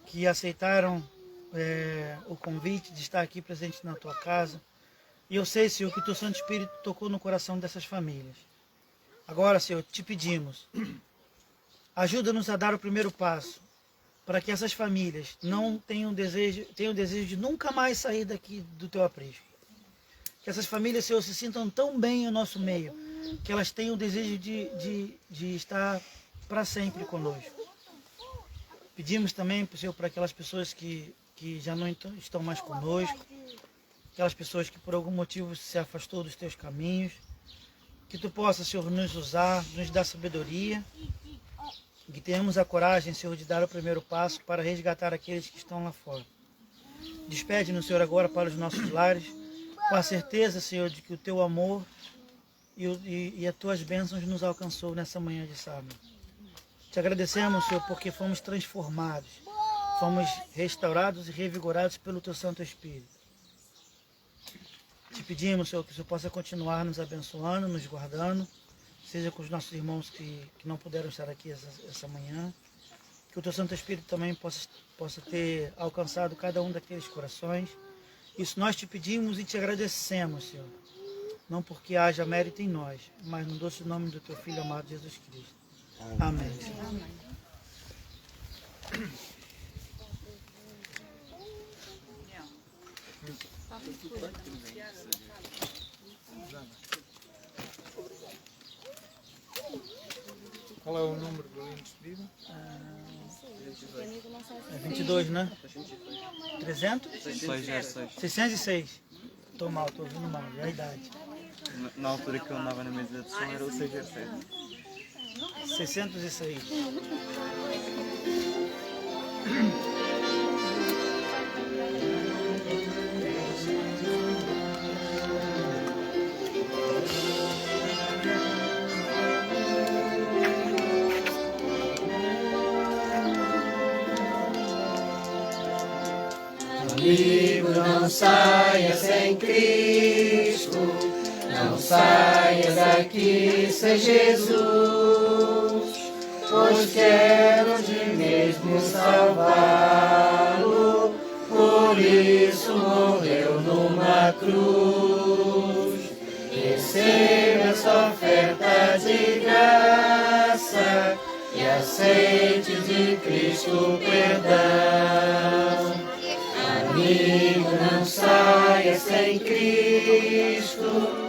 Speaker 9: que aceitaram o convite de estar aqui presente na Tua casa. E eu sei, Senhor, que o Teu Santo Espírito tocou no coração dessas famílias. Agora, Senhor, te pedimos, ajuda-nos a dar o primeiro passo, para que essas famílias não tenham desejo de nunca mais sair daqui do Teu aprisco. Que essas famílias, Senhor, se sintam tão bem em nosso meio, que elas tenham o desejo de estar para sempre conosco. Pedimos também, Senhor, para aquelas pessoas que já não estão mais conosco, aquelas pessoas que por algum motivo se afastou dos teus caminhos, que tu possa, Senhor, nos usar, nos dar sabedoria, que tenhamos a coragem, Senhor, de dar o primeiro passo para resgatar aqueles que estão lá fora. Despede-nos, Senhor, agora para os nossos lares, com a certeza, Senhor, de que o teu amor e as tuas bênçãos nos alcançou nessa manhã de sábado. Te agradecemos, Senhor, porque fomos transformados, fomos restaurados e revigorados pelo teu Santo Espírito. Te pedimos, Senhor, que o Senhor possa continuar nos abençoando, nos guardando, seja com os nossos irmãos que não puderam estar aqui essa manhã, que o teu Santo Espírito também possa ter alcançado cada um daqueles corações. Isso nós te pedimos e te agradecemos, Senhor, não porque haja mérito em nós, mas no doce nome do teu Filho amado Jesus Cristo. Amém. Amém.
Speaker 5: Qual é o número do indespedido?
Speaker 9: 22, né? 300?
Speaker 11: 606.
Speaker 9: 606. Estou mal, estou ouvindo mal. É a idade.
Speaker 11: Na altura que eu andava na mesa de som era o 607.
Speaker 9: 606.
Speaker 7: Amigo, não saia sem Cristo, não saia daqui sem Jesus, pois quero de mesmo salvá-lo, por isso morreu numa cruz. Receba essa oferta de graça e aceite de Cristo o perdão. Amigo, não saia sem Cristo,